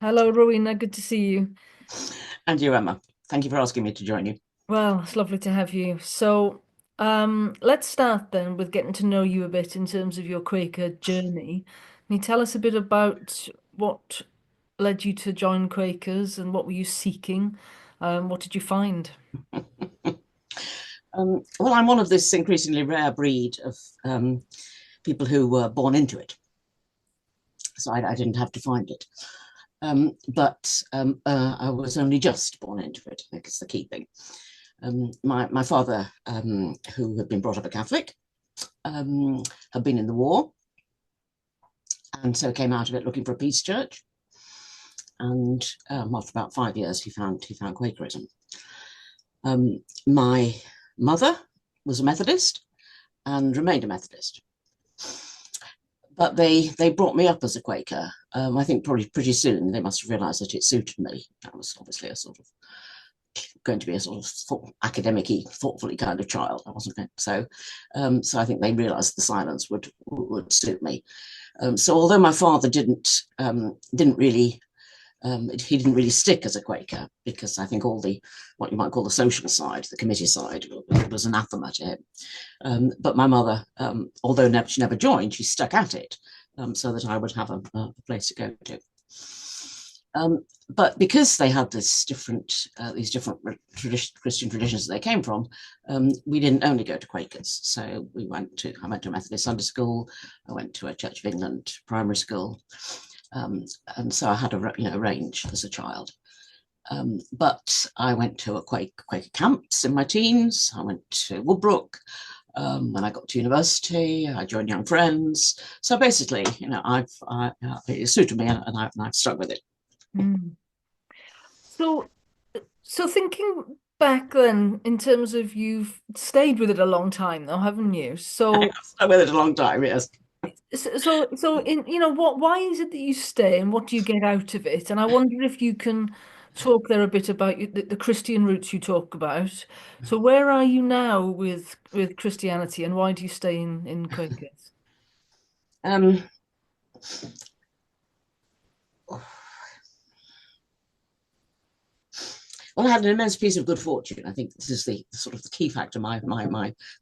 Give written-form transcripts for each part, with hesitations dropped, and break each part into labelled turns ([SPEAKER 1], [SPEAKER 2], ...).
[SPEAKER 1] Hello, Rowena. Good to see you.
[SPEAKER 2] And you, Emma. Thank you for asking me to join you.
[SPEAKER 1] Well, it's lovely to have you. Let's start then with getting to know you a bit in terms of your Quaker journey. Can you tell us a bit about what led you to join Quakers and what were you seeking? What did you find?
[SPEAKER 2] Well, I'm one of this increasingly rare breed of people who were born into it, so I didn't have to find it. But I was only just born into it. I think it's the key thing. My father, who had been brought up a Catholic, um, had been in the war, and so came out of it looking for a peace church. And after about 5 years, he found Quakerism. My mother was a Methodist and remained a Methodist. But they brought me up as a Quaker. I think probably pretty soon they must have realised that it suited me. That was obviously a sort of going to be a sort of academic-y, thoughtfully kind of child. I wasn't going so I think they realised the silence would suit me. So although my father didn't really he didn't really stick as a Quaker because I think all the what you might call the social side, the committee side, was anathema to him. But my mother, although she never joined, she stuck at it so that I would have a place to go to. But because they had these different Christian traditions that they came from, we didn't only go to Quakers. So I went to a Methodist Sunday school, I went to a Church of England primary school, and so I had a range as a child. But I went to a Quaker camps in my teens. I went to Woodbrook. When I got to university, I joined Young Friends. So basically, it suited me, and I've stuck with it.
[SPEAKER 1] Mm. So, so thinking back then, in terms of you've stayed with it a long time though, haven't you?
[SPEAKER 2] I've stuck with it a long time, yes.
[SPEAKER 1] Why is it that you stay and what do you get out of it? And I wonder if you can talk there a bit about the Christian roots you talk about. So where are you now with Christianity and why do you stay in Quakers?
[SPEAKER 2] Um, well, I had an immense piece of good fortune. I think this is the sort of the key factor of my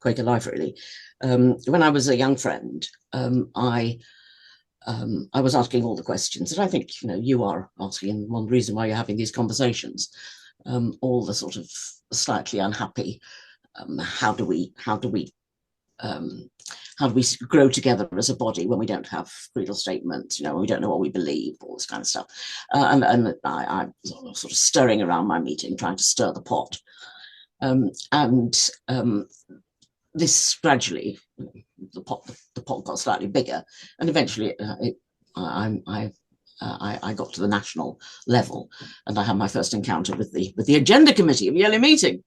[SPEAKER 2] Quaker life, really. When I was a young friend, I was asking all the questions that I think you are asking, and one reason why you're having these conversations. All the sort of slightly unhappy. Um, how do we grow together as a body when we don't have creedal statements, when we don't know what we believe, all this kind of stuff. And I was sort of stirring around my meeting, trying to stir the pot. And this gradually, the pot got slightly bigger, and eventually I got to the national level, and I had my first encounter with the agenda committee of yearly meeting,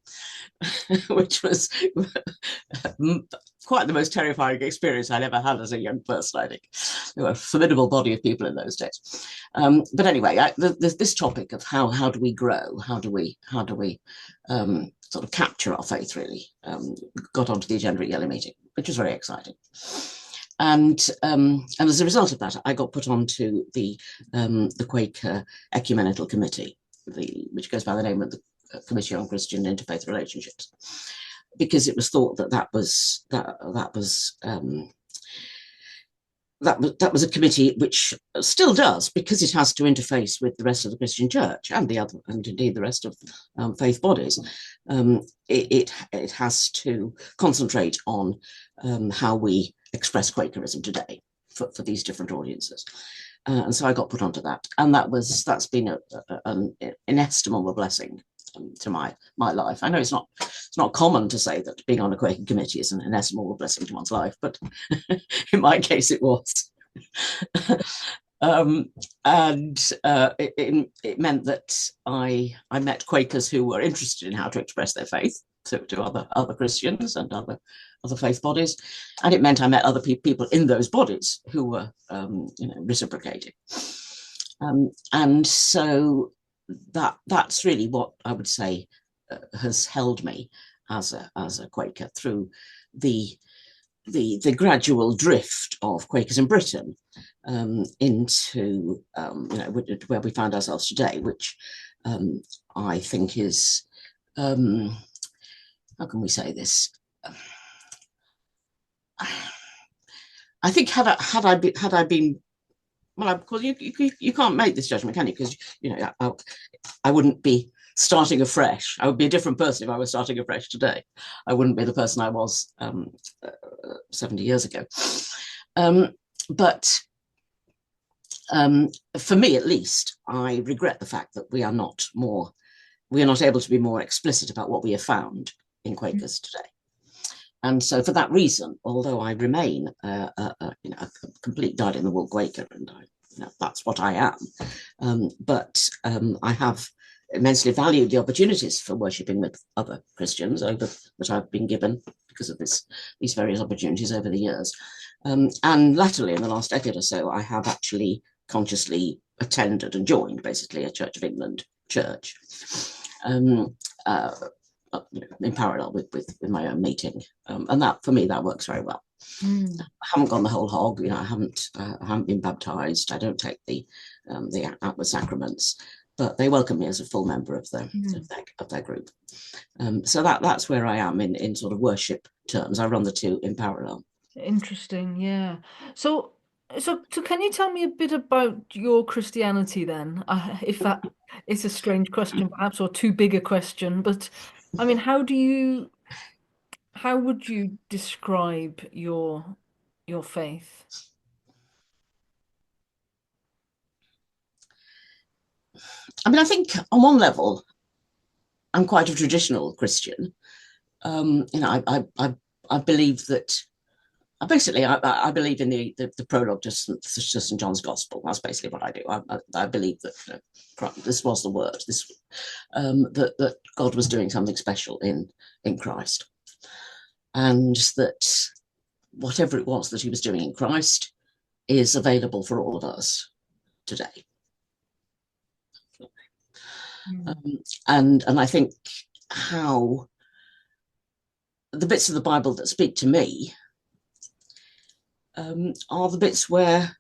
[SPEAKER 2] which was quite the most terrifying experience I'd ever had as a young person. I think there were a formidable body of people in those days. But anyway, this topic of how do we grow, how do we sort of capture our faith really got onto the agenda at yearly meeting, which was very exciting. And as a result of that, I got put onto the Quaker Ecumenical Committee, which goes by the name of the Committee on Christian Interfaith Relationships, because it was thought that was a committee which still does, because it has to interface with the rest of the Christian Church and indeed the rest of faith bodies. It has to concentrate on how we express Quakerism today for these different audiences. And so I got put onto that, and that's been an inestimable blessing to my life. I know it's not common to say that being on a Quaker committee is an inestimable blessing to one's life, but in my case it was. And it meant that I met Quakers who were interested in how to express their faith to other Christians and other faith bodies, and it meant I met other people in those bodies who were reciprocating, and so that's really what I would say has held me as a Quaker through the gradual drift of Quakers in Britain into where we find ourselves today, which I think is, how can we say this? I think had I been well, of course you can't make this judgment, can you? Because I wouldn't be starting afresh. I would be a different person if I was starting afresh today. I wouldn't be the person I was 70 years ago. But for me, at least, I regret the fact that we are not able to be more explicit about what we have found in Quakers today. And so for that reason, although I remain a complete dyed-in-the-wool Quaker, and that's what I am, but I have immensely valued the opportunities for worshipping with other Christians that I've been given because of these various opportunities over the years. And latterly, in the last decade or so, I have actually consciously attended and joined, basically, a Church of England church. In parallel with my own meeting, and that for me that works very well. I haven't gone the whole hog, I haven't been baptized. I don't take the outward sacraments, but they welcome me as a full member of their group. So that's where I am in sort of worship terms. I run the two in parallel.
[SPEAKER 1] Interesting, yeah. So can you tell me a bit about your Christianity then? If that is a strange question, perhaps, or too big a question, but I mean, how would you describe your faith?
[SPEAKER 2] I mean, I think on one level, I'm quite a traditional Christian. I believe that basically, I believe in the prologue to St. John's Gospel. That's basically what I do. I believe that this was the word. That God was doing something special in Christ, and that whatever it was that He was doing in Christ is available for all of us today. And I think how the bits of the Bible that speak to me are the bits where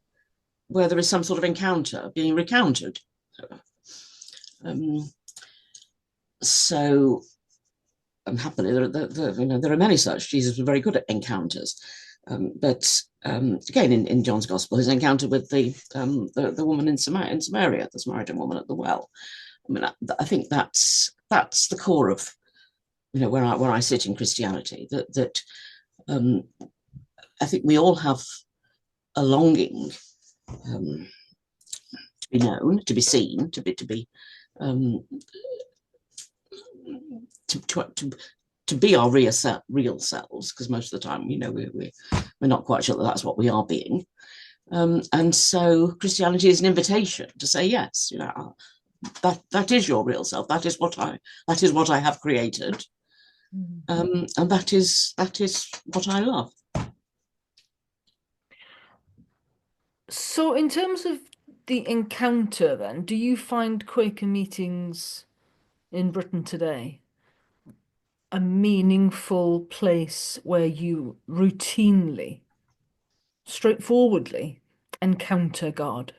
[SPEAKER 2] there is some sort of encounter being recounted. So happily, there are many such. Jesus was very good at encounters. But again, in John's Gospel, his encounter with the woman in Samaria, the Samaritan woman at the well. I mean, I think that's the core of where I sit in Christianity. That I think we all have a longing to be known, to be seen, to be our real selves, because most of the time, we're not quite sure that that's what we are being. And so Christianity is an invitation to say, yes, that is your real self. That is what I have created. And that is what I love.
[SPEAKER 1] So in terms of the encounter then, do you find Quaker meetings in Britain today a meaningful place where you routinely, straightforwardly encounter God?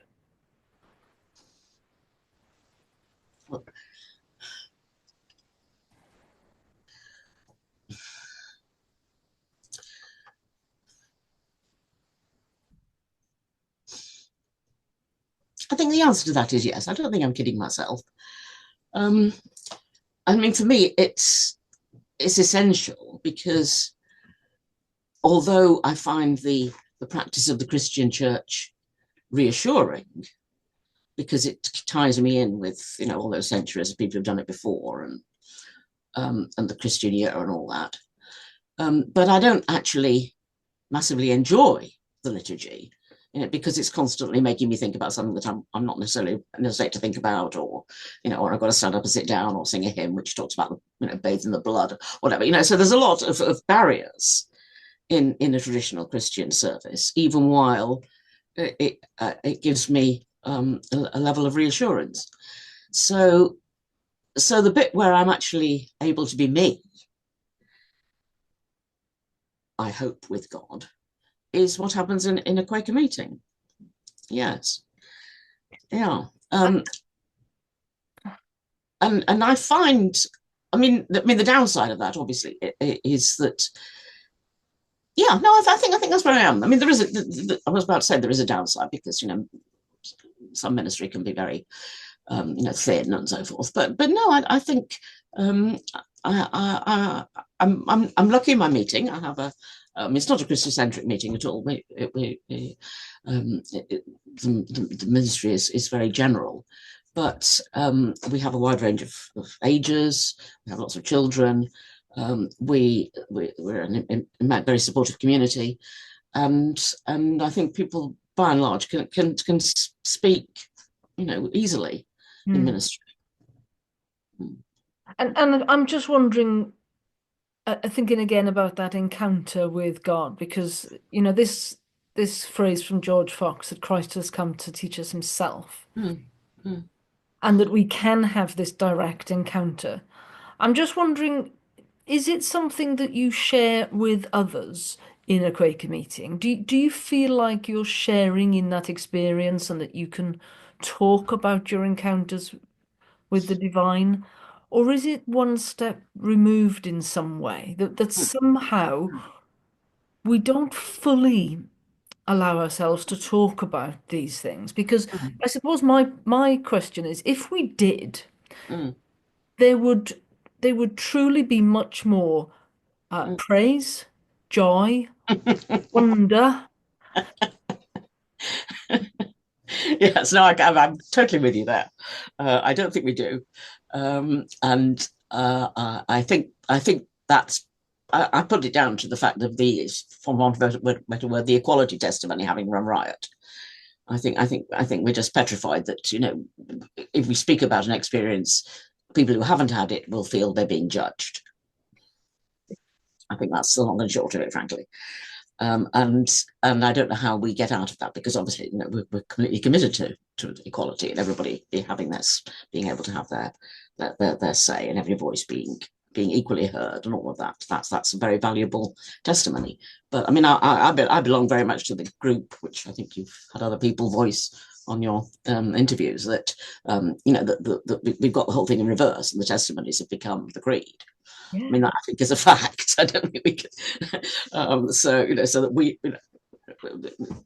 [SPEAKER 2] I think the answer to that is yes. I don't think I'm kidding myself. I mean, for me, it's essential, because although I find the practice of the Christian church reassuring, because it ties me in with all those centuries of people who've done it before, and the Christian year and all that. But I don't actually massively enjoy the liturgy, because it's constantly making me think about something that I'm not necessarily in a state to think about, or I've got to stand up and sit down or sing a hymn which talks about bathe in the blood, whatever. So there's a lot of barriers in a traditional Christian service, even while it gives me a level of reassurance. So the bit where I'm actually able to be me, I hope, with God, is what happens in a Quaker meeting. Yes. Yeah. And I find, the downside of that obviously is that, yeah, no, I think that's where I am. I mean, there is I was about to say there is a downside because some ministry can be very thin and so forth. But no, I think um, I'm lucky in my meeting. I have a it's not a Christocentric meeting at all. The ministry is very general, but we have a wide range of ages. We have lots of children. We're a very supportive community, and I think people by and large can speak, easily in
[SPEAKER 1] Hmm.
[SPEAKER 2] ministry.
[SPEAKER 1] And I'm just wondering, thinking again about that encounter with God, because this phrase from George Fox that Christ has come to teach us himself,
[SPEAKER 2] Mm, mm,
[SPEAKER 1] and that we can have this direct encounter. I'm just wondering, is it something that you share with others in a Quaker meeting? Do you feel like you're sharing in that experience and that you can talk about your encounters with the divine? Or is it one step removed in some way that
[SPEAKER 2] mm,
[SPEAKER 1] somehow we don't fully allow ourselves to talk about these things? Because
[SPEAKER 2] mm,
[SPEAKER 1] I suppose my question is, if we did,
[SPEAKER 2] mm,
[SPEAKER 1] there would there would truly be much more
[SPEAKER 2] mm.
[SPEAKER 1] praise, joy, wonder.
[SPEAKER 2] Yes, no, I'm totally with you there. I don't think we do, and I think that's I put it down to the fact of for want of a better word, the equality testimony having run riot. I think we're just petrified that if we speak about an experience, people who haven't had it will feel they're being judged. I think that's the long and short of it, frankly. And I don't know how we get out of that because obviously we're completely committed to equality and everybody having this, being able to have their say and every voice being equally heard and all of that. That's a very valuable testimony. But I mean, I belong very much to the group, which I think you've had other people voice on your interviews, that we've got the whole thing in reverse and the testimonies have become the creed. I
[SPEAKER 1] Yeah.
[SPEAKER 2] mean, that I think is a fact. I don't think we can. So that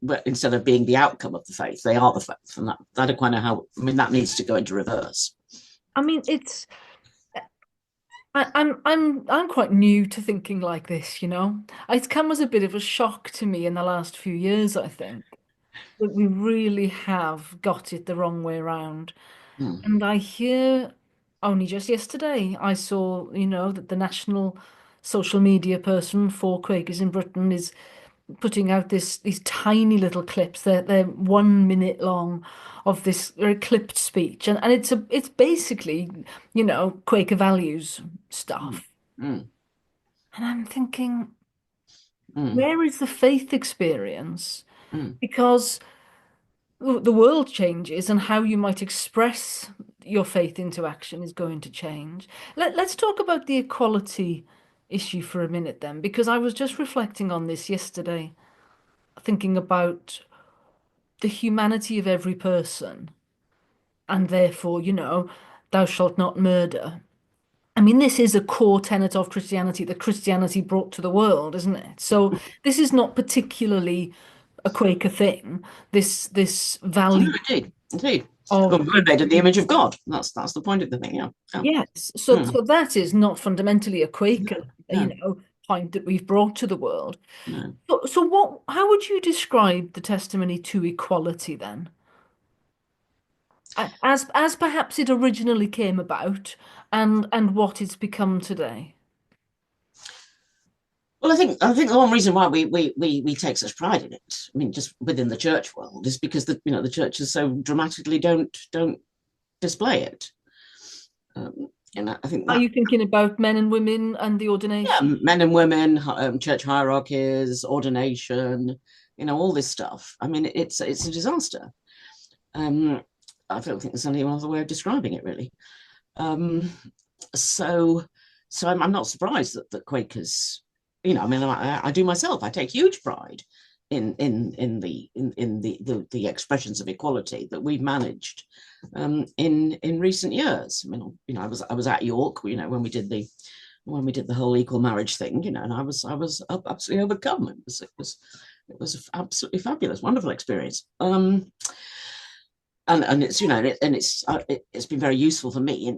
[SPEAKER 2] but instead of being the outcome of the faith, they are the faith, and that I quite know how. I mean, that needs to go into reverse.
[SPEAKER 1] I mean, I'm quite new to thinking like this. It's come as a bit of a shock to me in the last few years, I think, that we really have got it the wrong way around.
[SPEAKER 2] Mm,
[SPEAKER 1] And I hear only just yesterday I saw, that the national social media person for Quakers in Britain is putting out these tiny little clips. They're 1 minute long of this very clipped speech, and it's basically Quaker values
[SPEAKER 2] mm,
[SPEAKER 1] stuff.
[SPEAKER 2] mm,
[SPEAKER 1] And I'm thinking,
[SPEAKER 2] mm,
[SPEAKER 1] where is the faith experience?
[SPEAKER 2] mm.
[SPEAKER 1] Because the world changes, and how you might express your faith into action is going to change. Let's talk about the equality issue for a minute then, because I was just reflecting on this yesterday, thinking about the humanity of every person, and therefore, thou shalt not murder. I mean, this is a core tenet of Christianity that Christianity brought to the world, isn't it? So this is not particularly a Quaker thing. This
[SPEAKER 2] No,
[SPEAKER 1] value
[SPEAKER 2] indeed, indeed.
[SPEAKER 1] of
[SPEAKER 2] Well, we're made in the image of God. That's the point of the thing. Yeah, yeah,
[SPEAKER 1] yes, so
[SPEAKER 2] mm,
[SPEAKER 1] so that is not fundamentally a Quaker,
[SPEAKER 2] no,
[SPEAKER 1] point that we've brought to the world.
[SPEAKER 2] no.
[SPEAKER 1] So how would you describe the testimony to equality then? As perhaps it originally came about, and what it's become today.
[SPEAKER 2] Well, I think the one reason why we take such pride in it, I mean, just within the church world, is because the churches so dramatically don't display it. And I think
[SPEAKER 1] Are
[SPEAKER 2] that,
[SPEAKER 1] you thinking about men and women and the
[SPEAKER 2] yeah,
[SPEAKER 1] ordination?
[SPEAKER 2] men and women, church hierarchies, ordination, all this stuff. I mean, it's a disaster. Um, I don't think there's any other way of describing it, really. Um, so, so I'm not surprised that Quakers, I mean, I do myself. I take huge pride in the expressions of equality that we've managed in recent years. I mean, I was at York, when we did the whole equal marriage thing, and I was absolutely overcome. It was absolutely fabulous, wonderful experience. And it's been very useful for me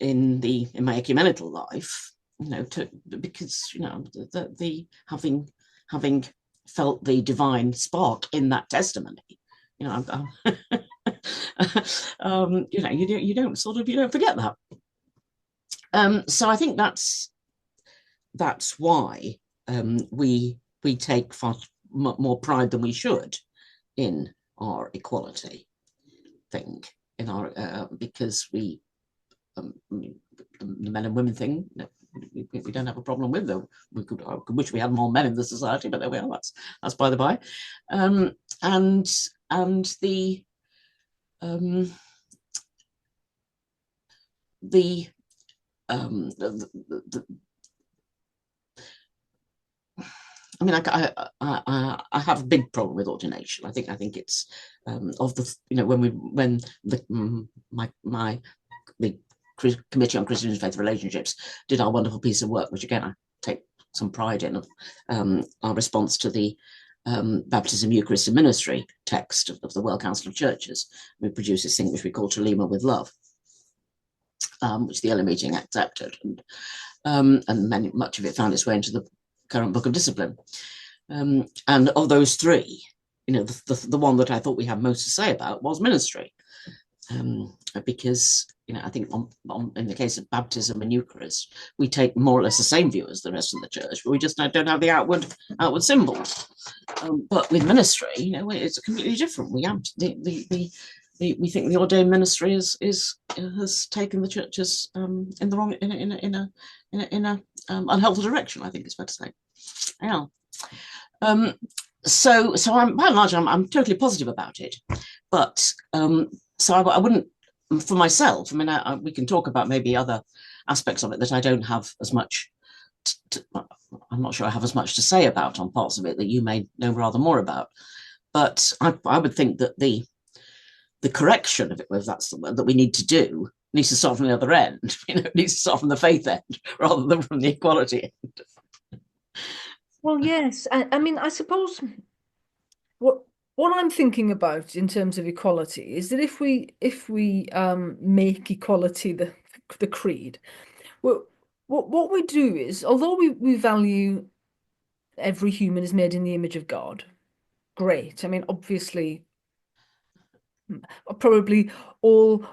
[SPEAKER 2] in my ecumenical life, because the having felt the divine spark in that testimony, you know, you don't forget that. So I think that's why we take far more pride than we should in our equality thing, because the men and women thing, we don't have a problem with them. I could wish we had more men in the society, but there we are. That's by the by. And the um, the, the I mean, I have a big problem with ordination. I think it's of the when the Committee on Christian and Faith Relationships did our wonderful piece of work, which again I take some pride in, of our response to the Baptism, Eucharist and Ministry text of the World Council of Churches. We produced this thing which we call Thelema with Love, which the early meeting accepted, and much of it found its way into the current Book of Discipline. And of those three, the one that I thought we had most to say about was ministry, because I think in the case of baptism and Eucharist, we take more or less the same view as the rest of the church, but we just don't have the outward symbols. But with ministry, it's completely different. We have we think the ordained ministry has taken the churches in the wrong in a unhelpful direction. I think it's fair to say. Yeah. So I'm by and large I'm totally positive about it, but so I wouldn't, for myself. I mean, we can talk about maybe other aspects of it that I don't have as much. I'm not sure I have as much to say about on parts of it that you may know rather more about. But I would think that the correction of it, if that's the word, that we need to do, needs to start from the other end. It needs to start from the faith end rather than from the equality end.
[SPEAKER 1] Well, yes. I mean, I suppose what I'm thinking about in terms of equality is that if we make equality the creed, well, what we do is, although we value every human is made in the image of God, great. I mean, obviously, probably all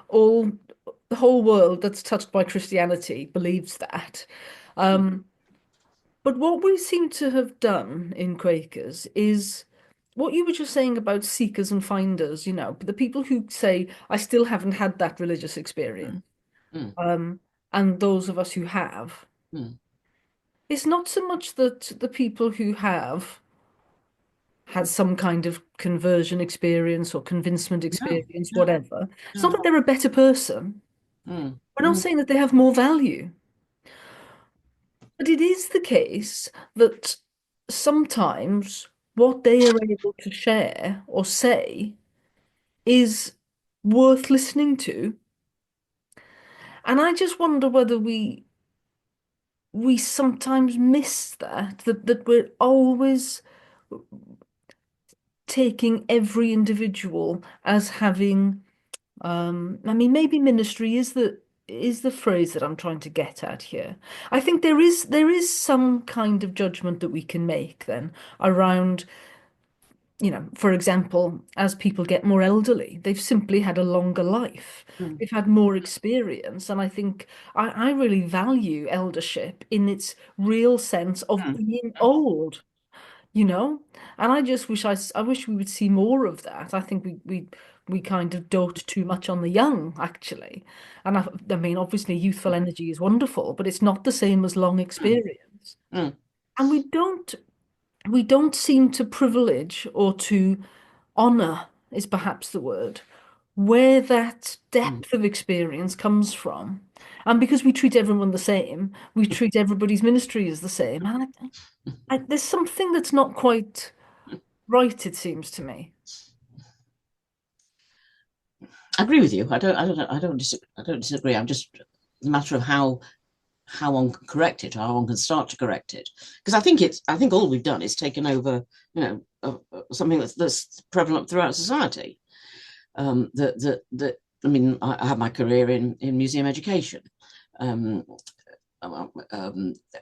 [SPEAKER 1] the whole world that's touched by Christianity believes that. Um, but what we seem to have done in Quakers is what you were just saying about seekers and finders, the people who say, I still haven't had that religious
[SPEAKER 2] Mm,
[SPEAKER 1] experience,
[SPEAKER 2] mm,
[SPEAKER 1] um, and those of us who have.
[SPEAKER 2] mm.
[SPEAKER 1] It's not so much that the people who have had some kind of conversion experience or convincement
[SPEAKER 2] No,
[SPEAKER 1] experience,
[SPEAKER 2] no,
[SPEAKER 1] whatever. It's not
[SPEAKER 2] no.
[SPEAKER 1] that they're a better person.
[SPEAKER 2] Mm,
[SPEAKER 1] We're not
[SPEAKER 2] mm,
[SPEAKER 1] saying that they have more value, but it is the case that sometimes what they are able to share or say is worth listening to. And I just wonder whether we sometimes miss that we're always taking every individual as having I mean, maybe ministry is the phrase that I'm trying to get at here. I think there is some kind of judgment that we can make then around, for example, as people get more elderly, they've simply had a longer life.
[SPEAKER 2] mm,
[SPEAKER 1] They've had more experience. And I think I really value eldership in its real sense of
[SPEAKER 2] mm,
[SPEAKER 1] being old, you know? And I just I wish we would see more of that. I think we kind of dote too much on the young, actually. And I mean, obviously, youthful energy is wonderful, but it's not the same as long
[SPEAKER 2] mm,
[SPEAKER 1] experience.
[SPEAKER 2] mm,
[SPEAKER 1] And we don't seem to privilege or to honor is perhaps the word, where that
[SPEAKER 2] mm,
[SPEAKER 1] depth of experience comes from. And because we treat everyone the same, we treat everybody's ministry as the same. And there's something that's not quite right, it seems to me.
[SPEAKER 2] I agree with you. I don't disagree. I'm just the matter of how one can correct it, how one can start to correct it. Because I think all we've done is taken over, something that's prevalent throughout society. That I mean, I had my career in museum education, um,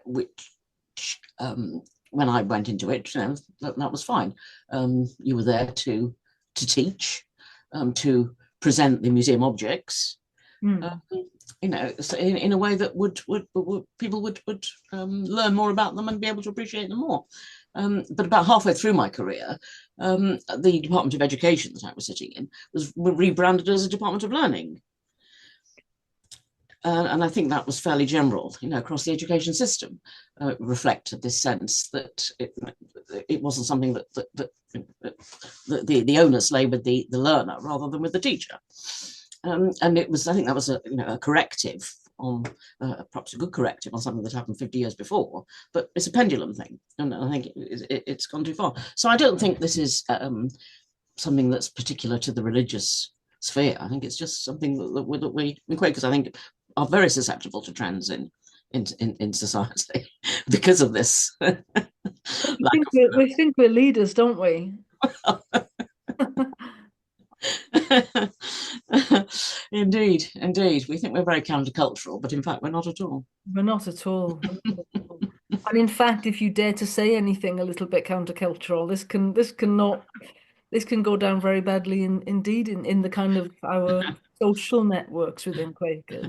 [SPEAKER 2] which when I went into it, that was fine. You were there to teach, to present the museum objects,
[SPEAKER 1] Mm.
[SPEAKER 2] um, so in a way that would people would learn more about them and be able to appreciate them more. But about halfway through my career, the Department of Education that I was sitting in was rebranded as a Department of Learning. And I think that was fairly general, across the education system, reflected this sense that it wasn't something that the onus lay with the learner rather than with the teacher. And it was, I think that was a corrective on, perhaps a good corrective on something that happened 50 years before, but it's a pendulum thing, and I think it's gone too far. So I don't think this is something that's particular to the religious sphere. I think it's just something that we Quakers, I think, are very susceptible to trends in society because of this lack
[SPEAKER 1] We think we're leaders, don't we?
[SPEAKER 2] of. Indeed. We think we're very countercultural, but in fact, we're not at all.
[SPEAKER 1] We're not at all. We're not at all. And in fact, if you dare to say anything a little bit countercultural, this can go down very badly indeed in the kind of our social networks within Quakers.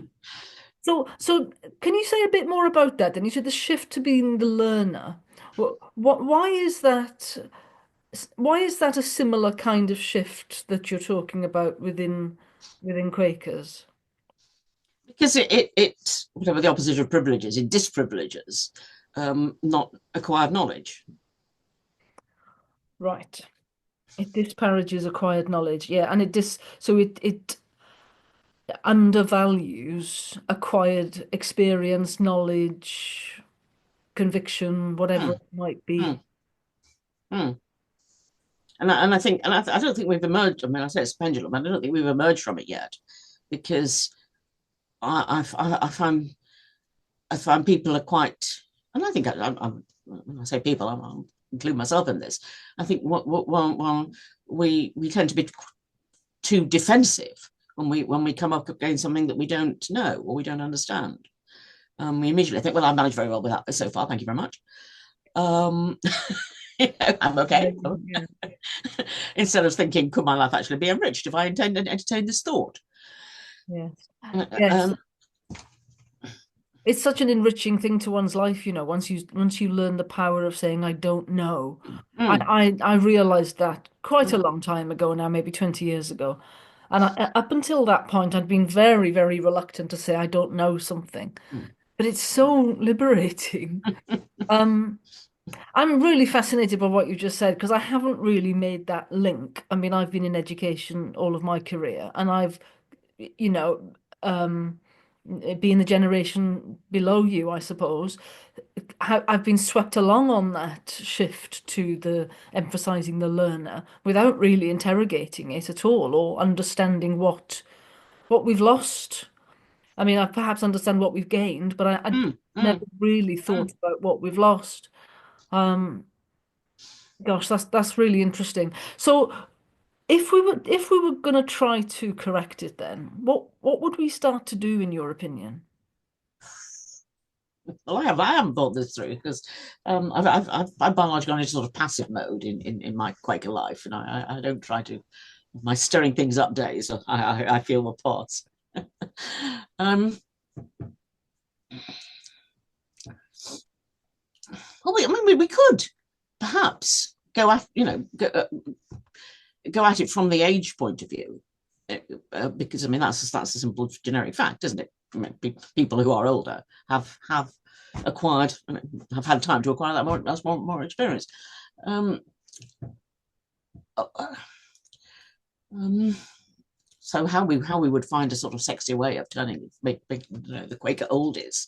[SPEAKER 1] So can you say a bit more about that? And you said the shift to being the learner. Why is that? Why is that a similar kind of shift that you're talking about within Quakers?
[SPEAKER 2] Because it whatever the opposite of privileges, it disprivileges not acquired knowledge.
[SPEAKER 1] Right. It disparages acquired knowledge. Yeah, and it undervalues acquired experience, knowledge, conviction, whatever
[SPEAKER 2] Hmm,
[SPEAKER 1] it might
[SPEAKER 2] hmm,
[SPEAKER 1] be.
[SPEAKER 2] hmm. And I think, I don't think we've emerged. I mean, I say it's pendulum. I don't think we've emerged from it yet, because I find people are quite, and I think when I say people, I'll include myself in this. I think we tend to be too defensive when we come up against something that we don't know or we don't understand. We immediately think, well, I've managed very well without this so far. Thank you very much. Um, I'm
[SPEAKER 1] Yeah,
[SPEAKER 2] okay.
[SPEAKER 1] yeah.
[SPEAKER 2] Instead of thinking, could my life actually be enriched if I intend and entertain this thought?
[SPEAKER 1] Yes.
[SPEAKER 2] Uh,
[SPEAKER 1] Yes.
[SPEAKER 2] Um,
[SPEAKER 1] It's such an enriching thing to one's life, once you learn the power of saying I don't know.
[SPEAKER 2] mm,
[SPEAKER 1] I realized that quite a
[SPEAKER 2] mm,
[SPEAKER 1] long time ago now, maybe 20 years ago. And up until that point, I'd been very, very reluctant to say I don't know something.
[SPEAKER 2] mm,
[SPEAKER 1] But it's so liberating. Um, I'm really fascinated by what you just said because I haven't really made that link. I mean, I've been in education all of my career, and you know, um, being the generation below you, I suppose, I've been swept along on that shift to the emphasizing the learner without really interrogating it at all or understanding what we've lost. I mean, I perhaps understand what we've gained, but I
[SPEAKER 2] mm,
[SPEAKER 1] never
[SPEAKER 2] mm,
[SPEAKER 1] really thought
[SPEAKER 2] mm.
[SPEAKER 1] about what we've lost. Um, Gosh, that's really interesting. So, if we were going to try to correct it, then what would we start to do, in your opinion?
[SPEAKER 2] Well, I haven't thought this through because I've by and large gone into sort of passive mode in my Quaker life, and I don't try to my stirring things up days. I feel the pause. um, well, I mean, we could perhaps go at go at it from the age point of view, because I mean that's a simple generic fact, isn't it? I mean, people who are older have acquired, have had time to acquire that's more experience. Um, uh, um, so how we would find a sort of sexy way of turning the Quaker oldies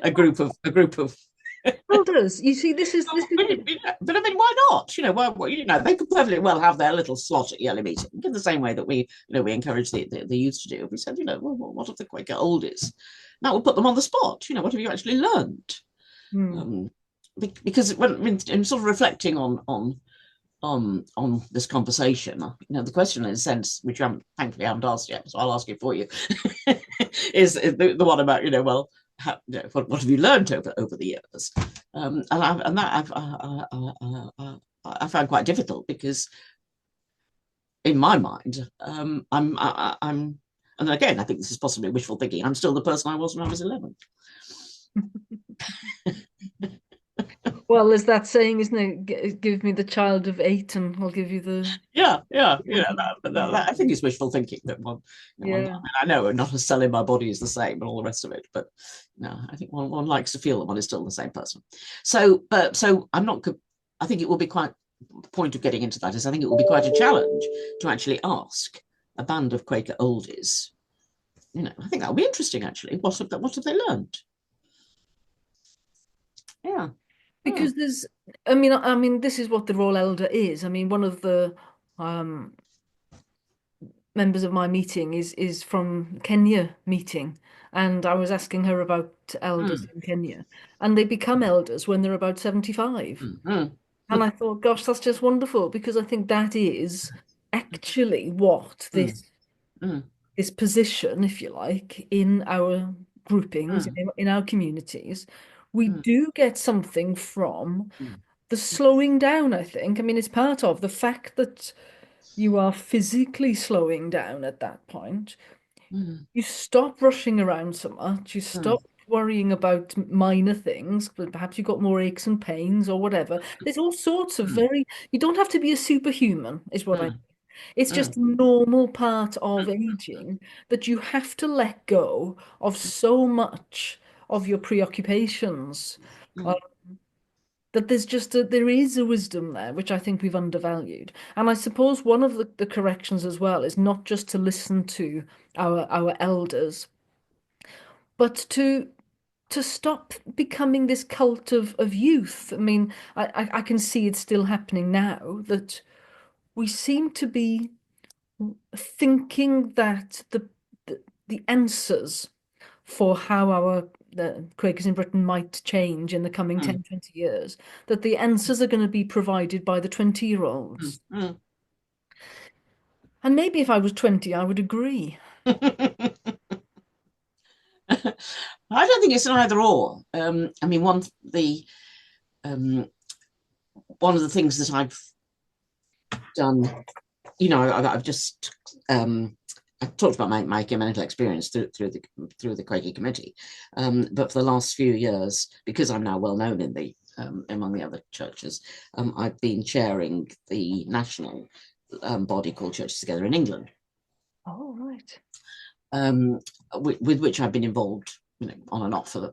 [SPEAKER 2] a group of
[SPEAKER 1] Elders, you see, this is
[SPEAKER 2] But I mean, why not? They could perfectly well have their little slot at yearly meeting in the same way that we encourage the youth to do. We said, well, what if the Quaker oldies? That would put them on the spot. What have you actually learned?
[SPEAKER 1] Hmm.
[SPEAKER 2] Um, because when I'm sort of reflecting on this conversation, the question in a sense, which I thankfully haven't asked yet, so I'll ask it for you, is the one about well, what have you learned over the years? I found quite difficult because in my mind, I'm, and again, I think this is possibly wishful thinking. I'm still the person I was when I was 11.
[SPEAKER 1] Well, there's that saying, isn't it? Give me the child of 8, and I'll give you the
[SPEAKER 2] Yeah, yeah,
[SPEAKER 1] yeah,
[SPEAKER 2] I think it's wishful thinking that
[SPEAKER 1] yeah.
[SPEAKER 2] I know not as selling my body is the same and all the rest of it, but no, I think one likes to feel that one is still the same person. So I'm not. I think it will be quite. The point of getting into that is I think it will be quite a challenge to actually ask a band of Quaker oldies. I think that will be interesting. Actually, what have they learned? Yeah. Hmm.
[SPEAKER 1] Because I mean, this is what the Royal Elder is. I mean, one of the um members of my meeting is from Kenya meeting, and I was asking her about elders
[SPEAKER 2] Hmm.
[SPEAKER 1] in Kenya, and they become elders when they're about 75.
[SPEAKER 2] Hmm. Hmm.
[SPEAKER 1] And I thought, gosh, that's just wonderful because I think that is actually what
[SPEAKER 2] Hmm. Hmm.
[SPEAKER 1] this position, if you like, in our groupings,
[SPEAKER 2] Hmm.
[SPEAKER 1] in our communities, we
[SPEAKER 2] Hmm.
[SPEAKER 1] do get something from
[SPEAKER 2] Hmm.
[SPEAKER 1] the slowing down, I think. I mean, it's part of the fact that you are physically slowing down at that point.
[SPEAKER 2] Hmm.
[SPEAKER 1] You stop rushing around so much. You
[SPEAKER 2] Hmm.
[SPEAKER 1] stop worrying about minor things, but perhaps you've got more aches and pains or whatever. There's all sorts of
[SPEAKER 2] Hmm.
[SPEAKER 1] you don't have to be a superhuman, is what I
[SPEAKER 2] Hmm.
[SPEAKER 1] it's
[SPEAKER 2] Hmm.
[SPEAKER 1] just a normal part of aging that you have to let go of so much of your preoccupations. Uh,
[SPEAKER 2] Hmm.
[SPEAKER 1] that there is a wisdom there, which I think we've undervalued. And I suppose one of the corrections as well is not just to listen to our elders, but to stop becoming this cult of youth. I mean, I can see it still happening now that we seem to be thinking that the answers for how our the Quakers in Britain might change in the coming
[SPEAKER 2] Hmm.
[SPEAKER 1] 10, 20 years, that the answers are going to be provided by the 20-year-olds.
[SPEAKER 2] Hmm.
[SPEAKER 1] And maybe if I was 20, I would agree.
[SPEAKER 2] I don't think it's an either or. I mean, um, one of the things that I've done, I've just I talked about my ecumenical experience through the Quaker committee, but for the last few years, because I'm now well known in the among the other churches, I've been chairing the national body called Churches Together in England,
[SPEAKER 1] Oh, right.
[SPEAKER 2] um, with which I've been involved, on and off for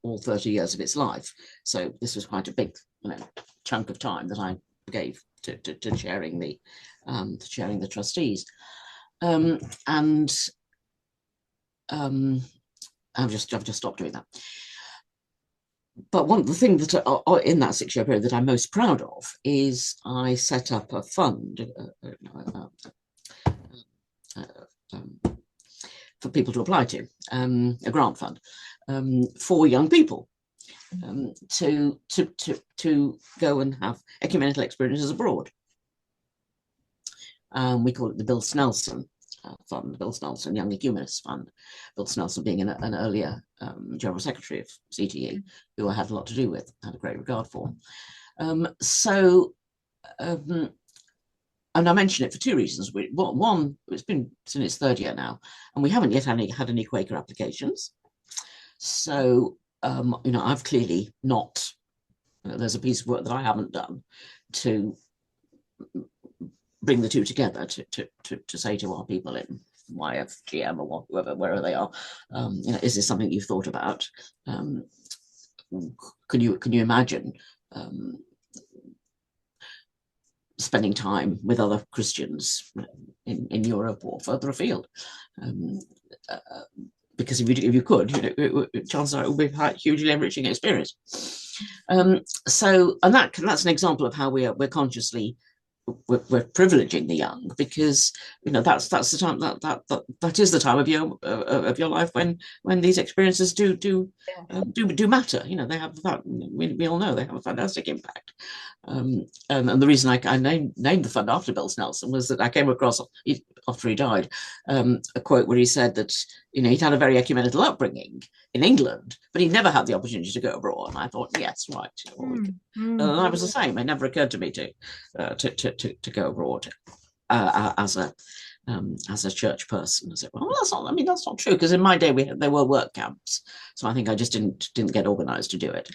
[SPEAKER 2] all 30 years of its life. So this was quite a big, chunk of time that I gave to chairing the trustees, and um, I've just stopped doing that. But one of the things that in that 6 year period that I'm most proud of is I set up a fund, uh, um, for people to apply to, a grant fund, for young people, to go and have ecumenical experiences abroad. We call it the Bill Snelson Fund, the Bill Snelson Young Ecumenists Fund. Bill Snelson being an earlier General Secretary of CTE, who I had a lot to do with, had a great regard for. So, and I mention it for two reasons. One, it's been in its third year now, and we haven't yet had any Quaker applications. So, I've clearly not, there's a piece of work that I haven't done to bring the two together, to say to our people in YFGM or whoever, wherever they are, is this something you've thought about? Can you imagine spending time with other Christians in Europe or further afield? Um, uh, because if you could, chances are it would be a hugely enriching experience. So, and that's an example of how we're consciously we're privileging the young, because that's the time that is the time of your life when these experiences do matter. They have that. We all know they have a fantastic impact. And the reason I named the fund after Bill Snelson was that I came across, after he died, a quote where he said that he'd had a very ecumenical upbringing in England, but he never had the opportunity to go abroad. And I thought, yes, right. And I was the same. It never occurred to me to go abroad as a church person. I said, well, that's not. I mean, that's not true, because in my day there were work camps, so I think I just didn't get organised to do it.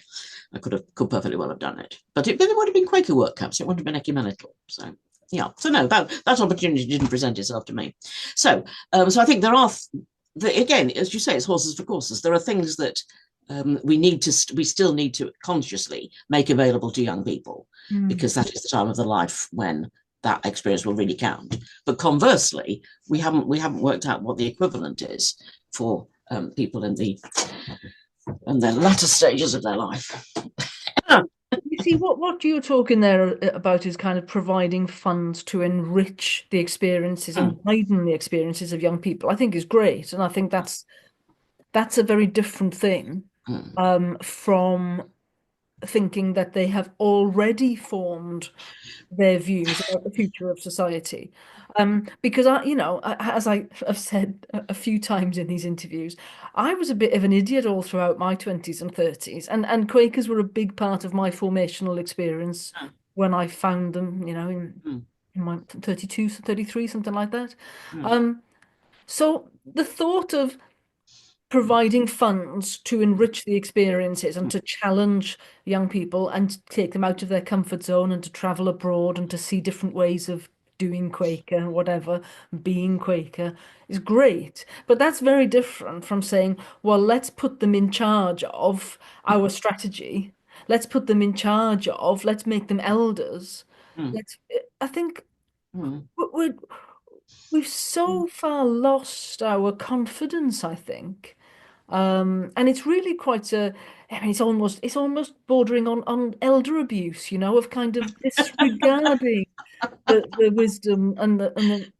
[SPEAKER 2] I could perfectly well have done it, but it would have been Quaker work camps. It wouldn't have been ecumenical. So yeah. So no, that opportunity didn't present itself to me. So I think there are. Again, as you say, it's horses for courses. There are things that we still need to consciously make available to young people, because that is the time of the life when that experience will really count. But conversely, we haven't worked out what the equivalent is for people in the latter stages of their life.
[SPEAKER 1] You see, what you're talking there about is kind of providing funds to enrich the experiences and widen the experiences of young people. I think is great, and I think that's a very different thing from thinking that they have already formed their views about the future of society. Because as I have said a few times in these interviews, I was a bit of an idiot all throughout my 20s and 30s, and Quakers were a big part of my formational experience when I found them, in my 32, 33, something like that. So the thought of providing funds to enrich the experiences and to challenge young people and take them out of their comfort zone and to travel abroad and to see different ways of doing Quaker, whatever, being Quaker is great. But that's very different from saying, well, let's put them in charge of our strategy. Let's put them in charge of, let's make them elders. Let's, I think we're, we've so far lost our confidence, I think. And it's really quite I mean, it's almost bordering on elder abuse, of kind of disregarding the wisdom and the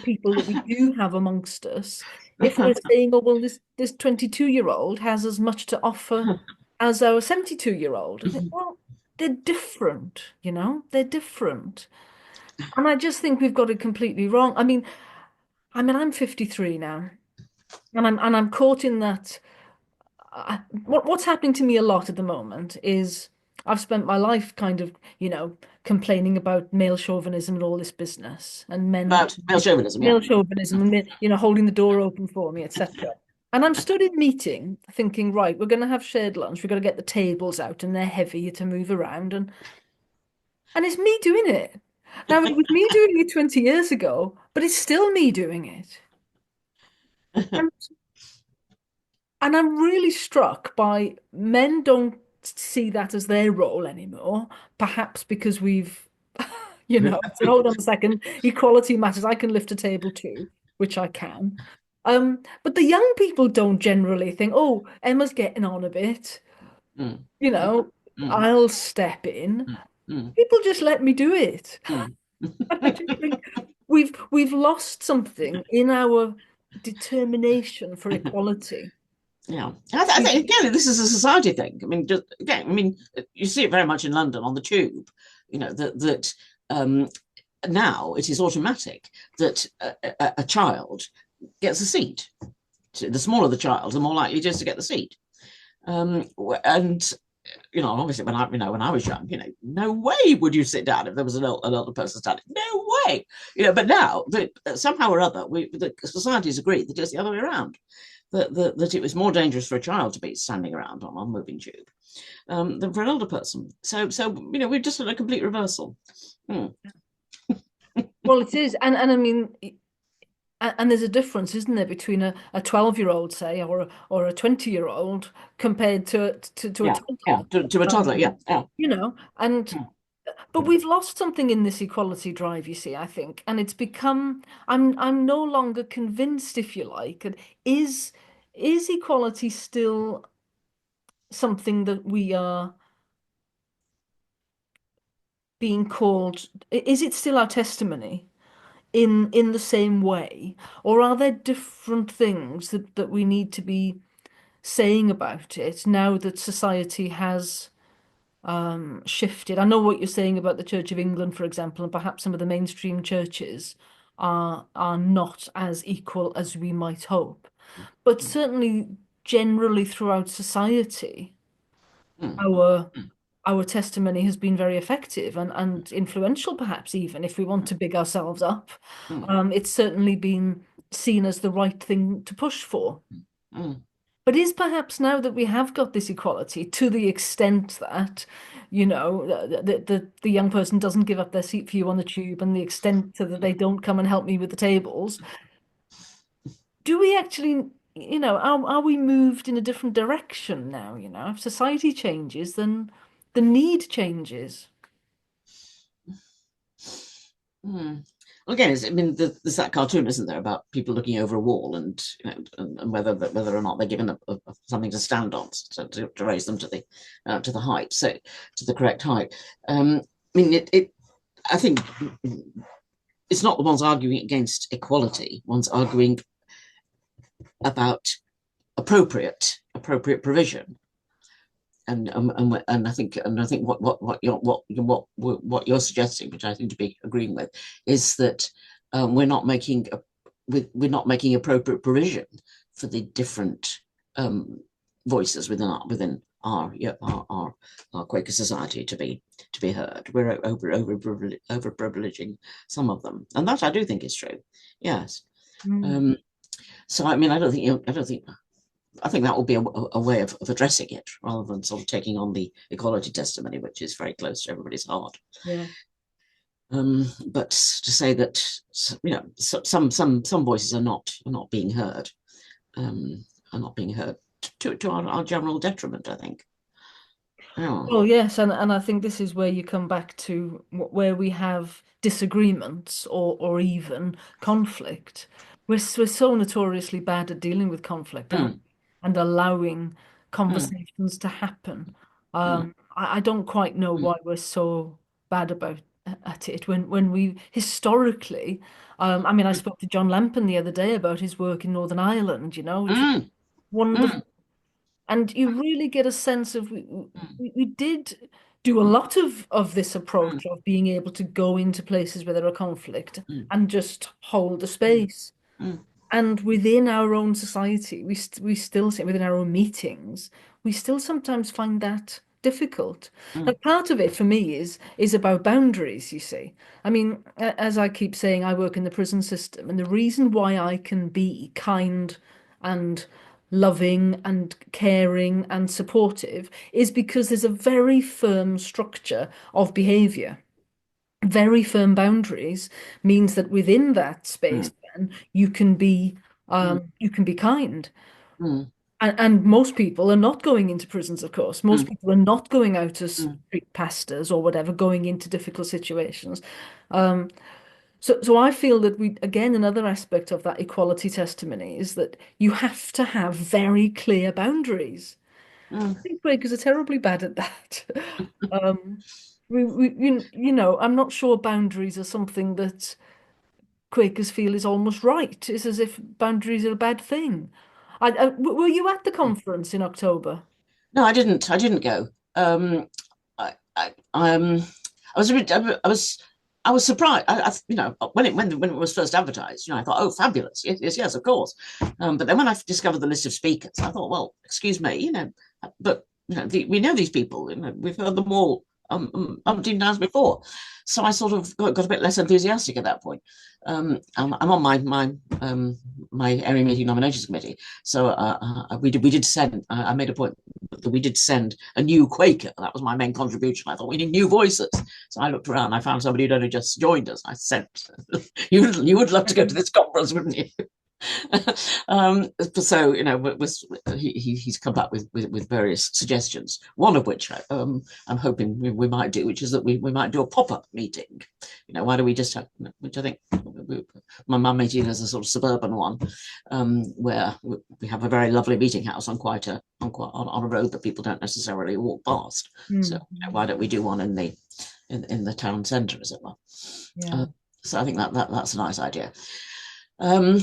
[SPEAKER 1] people that we do have amongst us. If we're saying, oh well, this 22-year-old has as much to offer as our 72-year-old, well, they're different, they're different. And I just think we've got it completely wrong. I mean, I'm 53 now. And I'm caught in that. What's happening to me a lot at the moment is I've spent my life kind of, complaining about male chauvinism and all this business and men,
[SPEAKER 2] About male chauvinism, yeah.
[SPEAKER 1] male chauvinism and men, holding the door open for me, etc. And I'm stood in meeting thinking, right, we're going to have shared lunch. We've got to get the tables out and they're heavy to move around. And it's me doing it. Now, it was me doing it 20 years ago, but it's still me doing it. And And I'm really struck by men don't see that as their role anymore, perhaps because we've, said, hold on a second, equality matters. I can lift a table too, which I can. But the young people don't generally think, oh, Emma's getting on a bit,
[SPEAKER 2] Mm,
[SPEAKER 1] you
[SPEAKER 2] mm,
[SPEAKER 1] know,
[SPEAKER 2] mm,
[SPEAKER 1] I'll step in.
[SPEAKER 2] mm,
[SPEAKER 1] People just let me do it.
[SPEAKER 2] mm.
[SPEAKER 1] I just think we've lost something in our determination for equality.
[SPEAKER 2] Yeah, I think again, this is a society thing. I mean, you see it very much in London on the tube. That now it is automatic that a child gets a seat. The smaller the child, the more likely it is to get the seat. And obviously when I was young, no way would you sit down if there was an older person standing. No way. But now somehow or other, the society's agreed that it's the other way around. That it was more dangerous for a child to be standing around on a moving tube than for an older person. So we've just had a complete reversal.
[SPEAKER 1] Well, it is, and I mean, and there's a difference, isn't there, between a 12-year-old, say, or a 20-year-old compared to a
[SPEAKER 2] Yeah,
[SPEAKER 1] toddler.
[SPEAKER 2] to a toddler, yeah, yeah.
[SPEAKER 1] And
[SPEAKER 2] Hmm.
[SPEAKER 1] But we've lost something in this equality drive, you see, I think, and it's become I'm no longer convinced, if you like, and is is equality still something that we are being called, is it still our testimony in the same way, or are there different things that we need to be saying about it now that society has shifted? I know what you're saying about the Church of England, for example, and perhaps some of the mainstream churches are not as equal as we might hope. But
[SPEAKER 2] Mm,
[SPEAKER 1] certainly generally throughout society,
[SPEAKER 2] mm,
[SPEAKER 1] our
[SPEAKER 2] mm,
[SPEAKER 1] our testimony has been very effective and influential, perhaps even if we want to big ourselves up.
[SPEAKER 2] mm,
[SPEAKER 1] It's certainly been seen as the right thing to push for.
[SPEAKER 2] mm,
[SPEAKER 1] But is perhaps now that we have got this equality to the extent that, the young person doesn't give up their seat for you on the tube and the extent to that they don't come and help me with the tables, do we actually, are we moved in a different direction now? If society changes, then the need changes.
[SPEAKER 2] mm. Well, again, I mean, there's that cartoon, isn't there, about people looking over a wall and and whether or not they're given something to stand on to raise them to the height, so to the correct height. I mean, I think it's not the ones arguing against equality. One's arguing about appropriate provision. And I think what you're suggesting, which I seem to be agreeing with, is that we're not making appropriate provision for the different voices within our Quaker society to be heard. We're over privileging some of them, and that I do think is true. Yes.
[SPEAKER 1] Mm.
[SPEAKER 2] Um, so I mean, I think that will be a way of addressing it rather than sort of taking on the equality testimony, which is very close to everybody's heart.
[SPEAKER 1] Yeah.
[SPEAKER 2] But to say that some voices are not being heard, are not being heard to our general detriment, I think. Oh.
[SPEAKER 1] Well, yes, and I think this is where you come back to where we have disagreements or even conflict. We're so notoriously bad at dealing with conflict, aren't
[SPEAKER 2] Mm,
[SPEAKER 1] we? And allowing
[SPEAKER 2] mm,
[SPEAKER 1] conversations to happen.
[SPEAKER 2] mm,
[SPEAKER 1] I don't quite know
[SPEAKER 2] mm,
[SPEAKER 1] why we're so bad about at it when we historically, I mean, I spoke to John Lampen the other day about his work in Northern Ireland, which was
[SPEAKER 2] mm,
[SPEAKER 1] wonderful.
[SPEAKER 2] mm,
[SPEAKER 1] And you really get a sense of we did do a lot of this
[SPEAKER 2] mm,
[SPEAKER 1] approach of being able to go into places where there are conflict
[SPEAKER 2] mm,
[SPEAKER 1] and just hold the
[SPEAKER 2] mm,
[SPEAKER 1] space.
[SPEAKER 2] mm,
[SPEAKER 1] And within our own society, we still see within our own meetings, we still sometimes find that difficult.
[SPEAKER 2] mm,
[SPEAKER 1] And part of it for me is about boundaries, you see. I mean, as I keep saying, I work in the prison system, and the reason why I can be kind and loving and caring and supportive is because there's a very firm structure of behavior. Very firm boundaries means that within that space,
[SPEAKER 2] mm,
[SPEAKER 1] then you can be kind.
[SPEAKER 2] mm,
[SPEAKER 1] And most people are not going into prisons, of course. Most
[SPEAKER 2] mm,
[SPEAKER 1] people are not going out as
[SPEAKER 2] mm,
[SPEAKER 1] street pastors or whatever, going into difficult situations. Um, so I feel that again, another aspect of that equality testimony is that you have to have very clear boundaries. I
[SPEAKER 2] mm,
[SPEAKER 1] think Quakers are terribly bad at that. Um, I'm not sure boundaries are something that Quakers feel is almost right. It's as if boundaries are a bad thing. Were you at the
[SPEAKER 2] mm.
[SPEAKER 1] conference in October?
[SPEAKER 2] No, I didn't. I didn't go. I was a bit. I was surprised. When it was first advertised, I thought, oh, fabulous, yes, yes, yes, of course. But then when I discovered the list of speakers, I thought, well, excuse me, but we know these people. We've heard them all umpteen times before. So I sort of got a bit less enthusiastic at that point. I'm on my area meeting nominations committee, so we did send. I made a point that we did send a new Quaker. That was my main contribution. I thought we need new voices. So I looked around. I found somebody who'd only just joined us. I said, "You would love to go to this conference, wouldn't you?" So he's come back with various suggestions. One of which I'm hoping we might do, which is that we might do a pop-up meeting. Why do we just have, which I think my mum meeting is a sort of suburban one, where we have a very lovely meeting house on on a road that people don't necessarily walk past. So
[SPEAKER 1] Mm.
[SPEAKER 2] why don't we do one in the town centre, as it were?
[SPEAKER 1] Yeah.
[SPEAKER 2] So I think that's a nice idea. Um,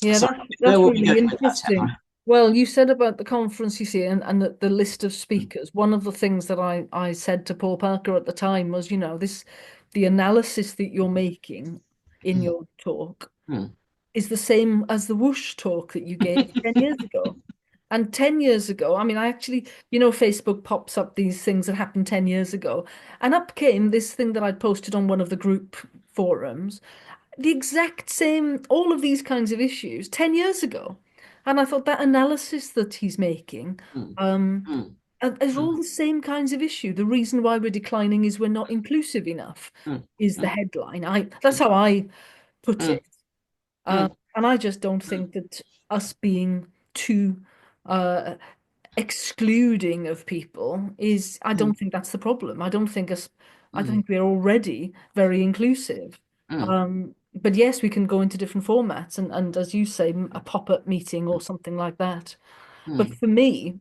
[SPEAKER 1] Yeah,
[SPEAKER 2] so where
[SPEAKER 1] that's
[SPEAKER 2] will we go
[SPEAKER 1] really
[SPEAKER 2] with that,
[SPEAKER 1] interesting.
[SPEAKER 2] Hannah?
[SPEAKER 1] Well, you said about the conference, you see, and the list of speakers. One of the things that I said to Paul Parker at the time was, the analysis that you're making in
[SPEAKER 2] Mm,
[SPEAKER 1] your talk
[SPEAKER 2] mm,
[SPEAKER 1] is the same as the whoosh talk that you gave 10 years ago. And 10 years ago, I mean, I actually, Facebook pops up these things that happened 10 years ago. And up came this thing that I'd posted on one of the group forums, the exact same, all of these kinds of issues 10 years ago. And I thought that analysis that he's making
[SPEAKER 2] mm,
[SPEAKER 1] um,
[SPEAKER 2] mm,
[SPEAKER 1] is
[SPEAKER 2] mm,
[SPEAKER 1] all the same kinds of issue. The reason why we're declining is we're not inclusive enough,
[SPEAKER 2] mm,
[SPEAKER 1] is the
[SPEAKER 2] mm,
[SPEAKER 1] headline. That's how I put
[SPEAKER 2] mm,
[SPEAKER 1] it.
[SPEAKER 2] mm,
[SPEAKER 1] And I just don't think that us being too uh, excluding of people I don't
[SPEAKER 2] mm,
[SPEAKER 1] think that's the problem. I
[SPEAKER 2] mm,
[SPEAKER 1] think we're already very inclusive.
[SPEAKER 2] mm,
[SPEAKER 1] But yes, we can go into different formats and as you say, a pop-up meeting or something like that. But
[SPEAKER 2] mm,
[SPEAKER 1] for me,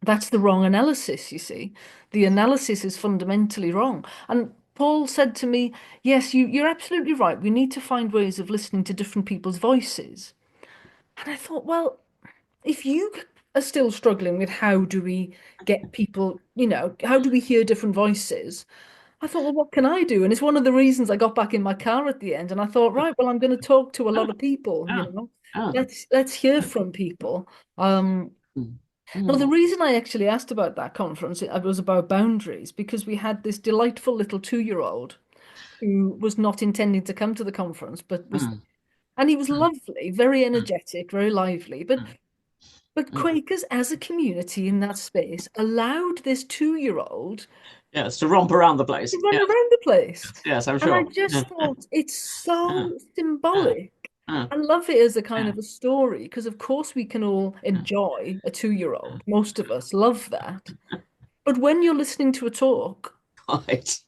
[SPEAKER 1] that's the wrong analysis, you see. The analysis is fundamentally wrong. And Paul said to me, yes, you're absolutely right. We need to find ways of listening to different people's voices. And I thought, well, if you are still struggling with how do we get people, how do we hear different voices? I thought, well, what can I do? And it's one of the reasons I got back in my car at the end and I thought, right, well, I'm going to talk to a lot of people,
[SPEAKER 2] ah, ah,
[SPEAKER 1] Let's hear from people. Um,
[SPEAKER 2] mm,
[SPEAKER 1] Now, the
[SPEAKER 2] mm,
[SPEAKER 1] reason I actually asked about that conference, it was about boundaries because we had this delightful little 2-year-old who was not intending to come to the conference,
[SPEAKER 2] mm,
[SPEAKER 1] and he was
[SPEAKER 2] mm,
[SPEAKER 1] lovely, very
[SPEAKER 2] mm,
[SPEAKER 1] energetic, very lively. But
[SPEAKER 2] mm.
[SPEAKER 1] Quakers as a community in that space allowed this 2-year-old
[SPEAKER 2] Yes, to romp around the
[SPEAKER 1] to
[SPEAKER 2] place.
[SPEAKER 1] run
[SPEAKER 2] Yes,
[SPEAKER 1] around the place.
[SPEAKER 2] yes, I'm
[SPEAKER 1] And I
[SPEAKER 2] sure.
[SPEAKER 1] just thought it's
[SPEAKER 2] Ah,
[SPEAKER 1] so
[SPEAKER 2] ah,
[SPEAKER 1] symbolic.
[SPEAKER 2] ah,
[SPEAKER 1] I love it as a kind
[SPEAKER 2] ah,
[SPEAKER 1] of a story because, of course, we can all
[SPEAKER 2] ah,
[SPEAKER 1] enjoy a 2-year-old. Most of us love that. But when you're listening to a talk,
[SPEAKER 2] right.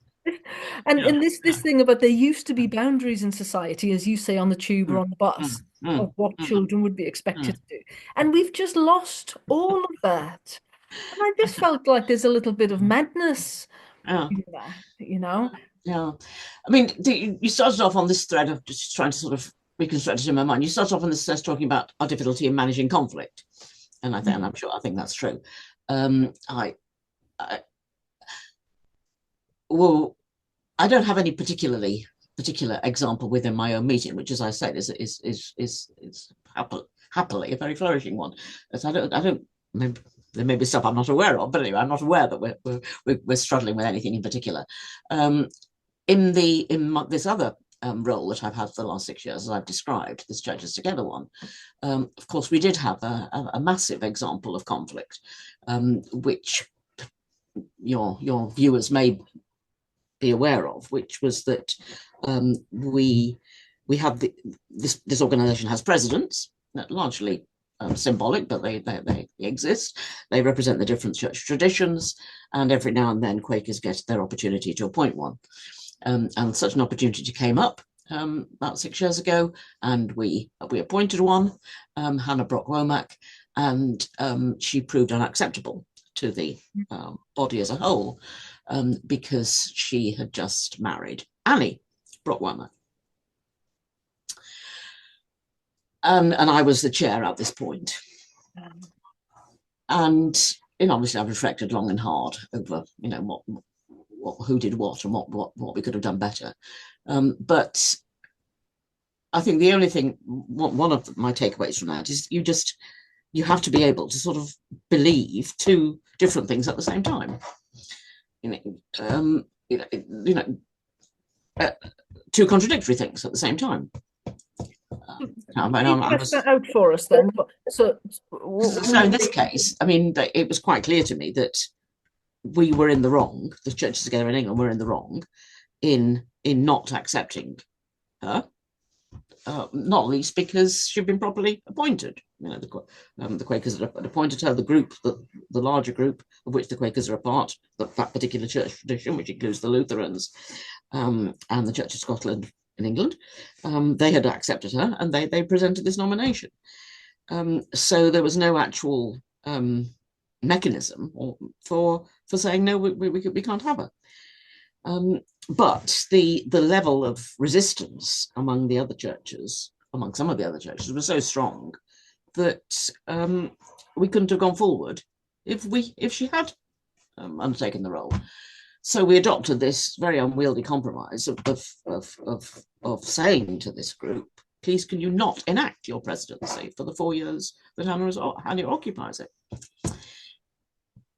[SPEAKER 1] and
[SPEAKER 2] Yeah.
[SPEAKER 1] in this
[SPEAKER 2] Ah,
[SPEAKER 1] thing about there used to be boundaries in society, as you say, on the tube or
[SPEAKER 2] mm,
[SPEAKER 1] on the
[SPEAKER 2] mm,
[SPEAKER 1] bus,
[SPEAKER 2] mm,
[SPEAKER 1] of what
[SPEAKER 2] mm,
[SPEAKER 1] children would be expected
[SPEAKER 2] mm.
[SPEAKER 1] to do. And we've just lost all of that. And I just felt like there's a little bit of madness
[SPEAKER 2] Yeah.
[SPEAKER 1] in that.
[SPEAKER 2] Yeah. I mean, you started off on this thread of just trying to sort of reconstruct it in my mind. You started off on this thread talking about our difficulty in managing conflict, and
[SPEAKER 1] Mm.
[SPEAKER 2] I'm sure I think that's true. I, I well, I don't have any particular example within my own meeting, which, as I said, is happily a very flourishing one. As I don't. Maybe, there may be stuff I'm not aware of, but anyway, I'm not aware that we're struggling with anything in particular. Um, this other role that I've had for the last 6 years, as I've described, this Churches Together one, of course, we did have a massive example of conflict, which your viewers may be aware of, which was that we have this organisation has presidents, largely symbolic, but they exist. They represent the different church traditions, and every now and then Quakers get their opportunity to appoint one. And such an opportunity came up about 6 years ago, and we appointed one, Hannah Brock Womack, and she proved unacceptable to the body as a whole because she had just married Annie Brock Womack. And I was the chair at this point. And obviously I've reflected long and hard over who did what and what we could have done better. But I think the only thing, one of my takeaways from that is you have to be able to sort of believe two different things at the same time. You know, uh, two contradictory things at the same time. I
[SPEAKER 1] Can you
[SPEAKER 2] I
[SPEAKER 1] flesh
[SPEAKER 2] was
[SPEAKER 1] that out for us then? So,
[SPEAKER 2] so in this case, I mean, it was quite clear to me that we were in the wrong. The churches together in England were in the wrong in not accepting her. not least because she'd been properly appointed. The Quakers had appointed her, the larger group of which the Quakers are a part, that particular church tradition, which includes the Lutherans and the Church of Scotland in England. They had accepted her, and they presented this nomination. So there was no actual mechanism for saying no, we can't have her. But the level of resistance among the other churches, among some of the other churches, was so strong that we couldn't have gone forward if she had undertaken the role. So we adopted this very unwieldy compromise of saying to this group, please, can you not enact your presidency for the 4 years that Hannah occupies it?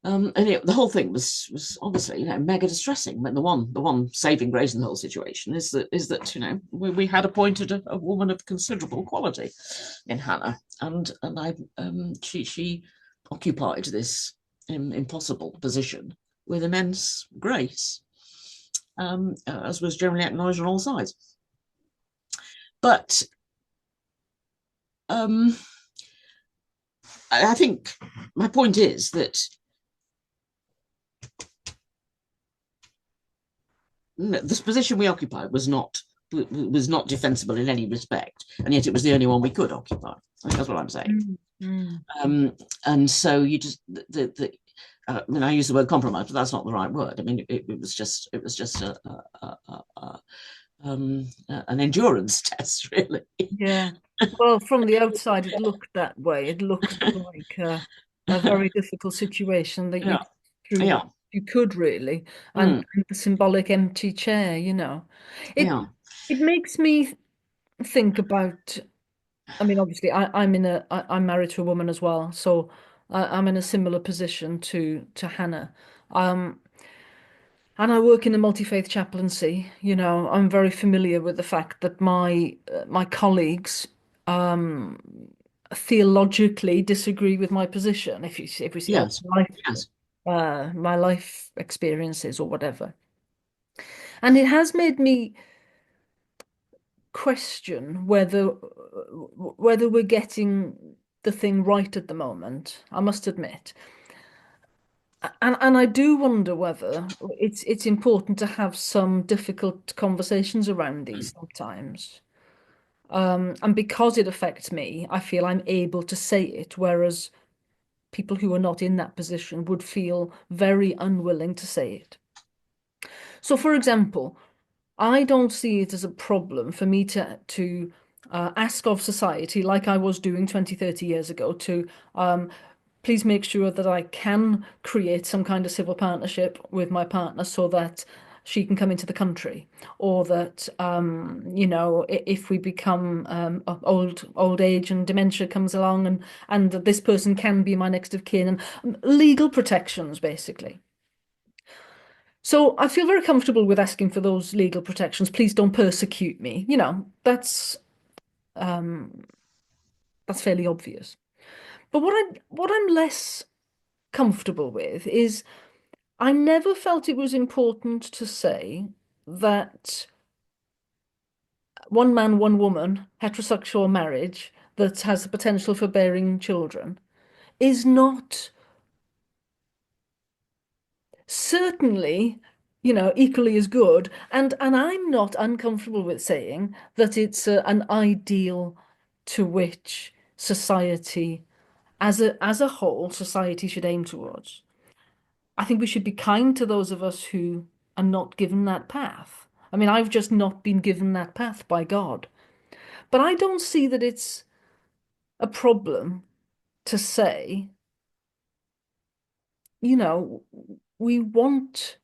[SPEAKER 2] The whole thing was obviously, mega distressing. But the one saving grace in the whole situation is that we had appointed a woman of considerable quality in Hannah, and she occupied this impossible position with immense grace, as was generally acknowledged on all sides. But I think my point is that this position we occupied was not defensible in any respect, and yet it was the only one we could occupy. I think that's what I'm saying. And so you just I use the word compromise, but that's not the right word. I mean, it was just an endurance test, really.
[SPEAKER 1] Yeah. Well, from the outside, it looked that way. It looked like a very difficult situation that you
[SPEAKER 2] Yeah,
[SPEAKER 1] through
[SPEAKER 2] yeah,
[SPEAKER 1] you could really, and the symbolic empty chair, It
[SPEAKER 2] yeah,
[SPEAKER 1] it makes me think about, I mean, obviously I'm married to a woman as well, so I'm in a similar position to Hannah. Um, and I work in a multi-faith chaplaincy. I'm very familiar with the fact that my colleagues um, theologically disagree with my position. If we see
[SPEAKER 2] yes, yes,
[SPEAKER 1] my life experiences or whatever, and it has made me question whether we're getting the thing right at the moment. I must admit. And I do wonder whether it's important to have some difficult conversations around these sometimes. And because it affects me, I feel I'm able to say it, whereas people who are not in that position would feel very unwilling to say it. So, for example, I don't see it as a problem for me to ask of society, like I was doing 20, 30 years ago, to please make sure that I can create some kind of civil partnership with my partner so that she can come into the country, or that if we become old age and dementia comes along, and that this person can be my next of kin, and legal protections basically. So I feel very comfortable with asking for those legal protections. Please don't persecute me. Um, that's fairly obvious. But what I'm less comfortable with is I never felt it was important to say that one man, one woman, heterosexual marriage that has the potential for bearing children is not certainly, equally as good. And I'm not uncomfortable with saying that it's an ideal to which society, as a whole, society should aim towards. I think we should be kind to those of us who are not given that path. I mean, I've just not been given that path by God. But I don't see that it's a problem to say, you know, we want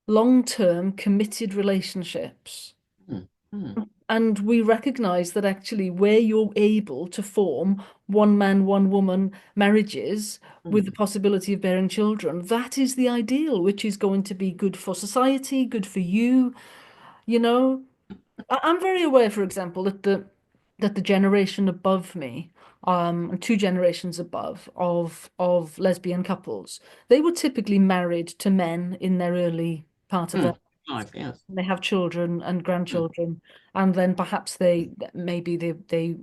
[SPEAKER 1] long-term committed relationships.
[SPEAKER 2] mm, mm,
[SPEAKER 1] And we recognize that actually, where you're able to form one man, one woman marriages with the
[SPEAKER 2] mm,
[SPEAKER 1] possibility of bearing children, that is the ideal, which is going to be good for society, good for you. You know, I'm very aware, for example, that the generation above me, and two generations above of lesbian couples, they were typically married to men in their early part of their
[SPEAKER 2] mm,
[SPEAKER 1] life.
[SPEAKER 2] Life, yes.
[SPEAKER 1] They have children and
[SPEAKER 2] Mm,
[SPEAKER 1] grandchildren, and then perhaps they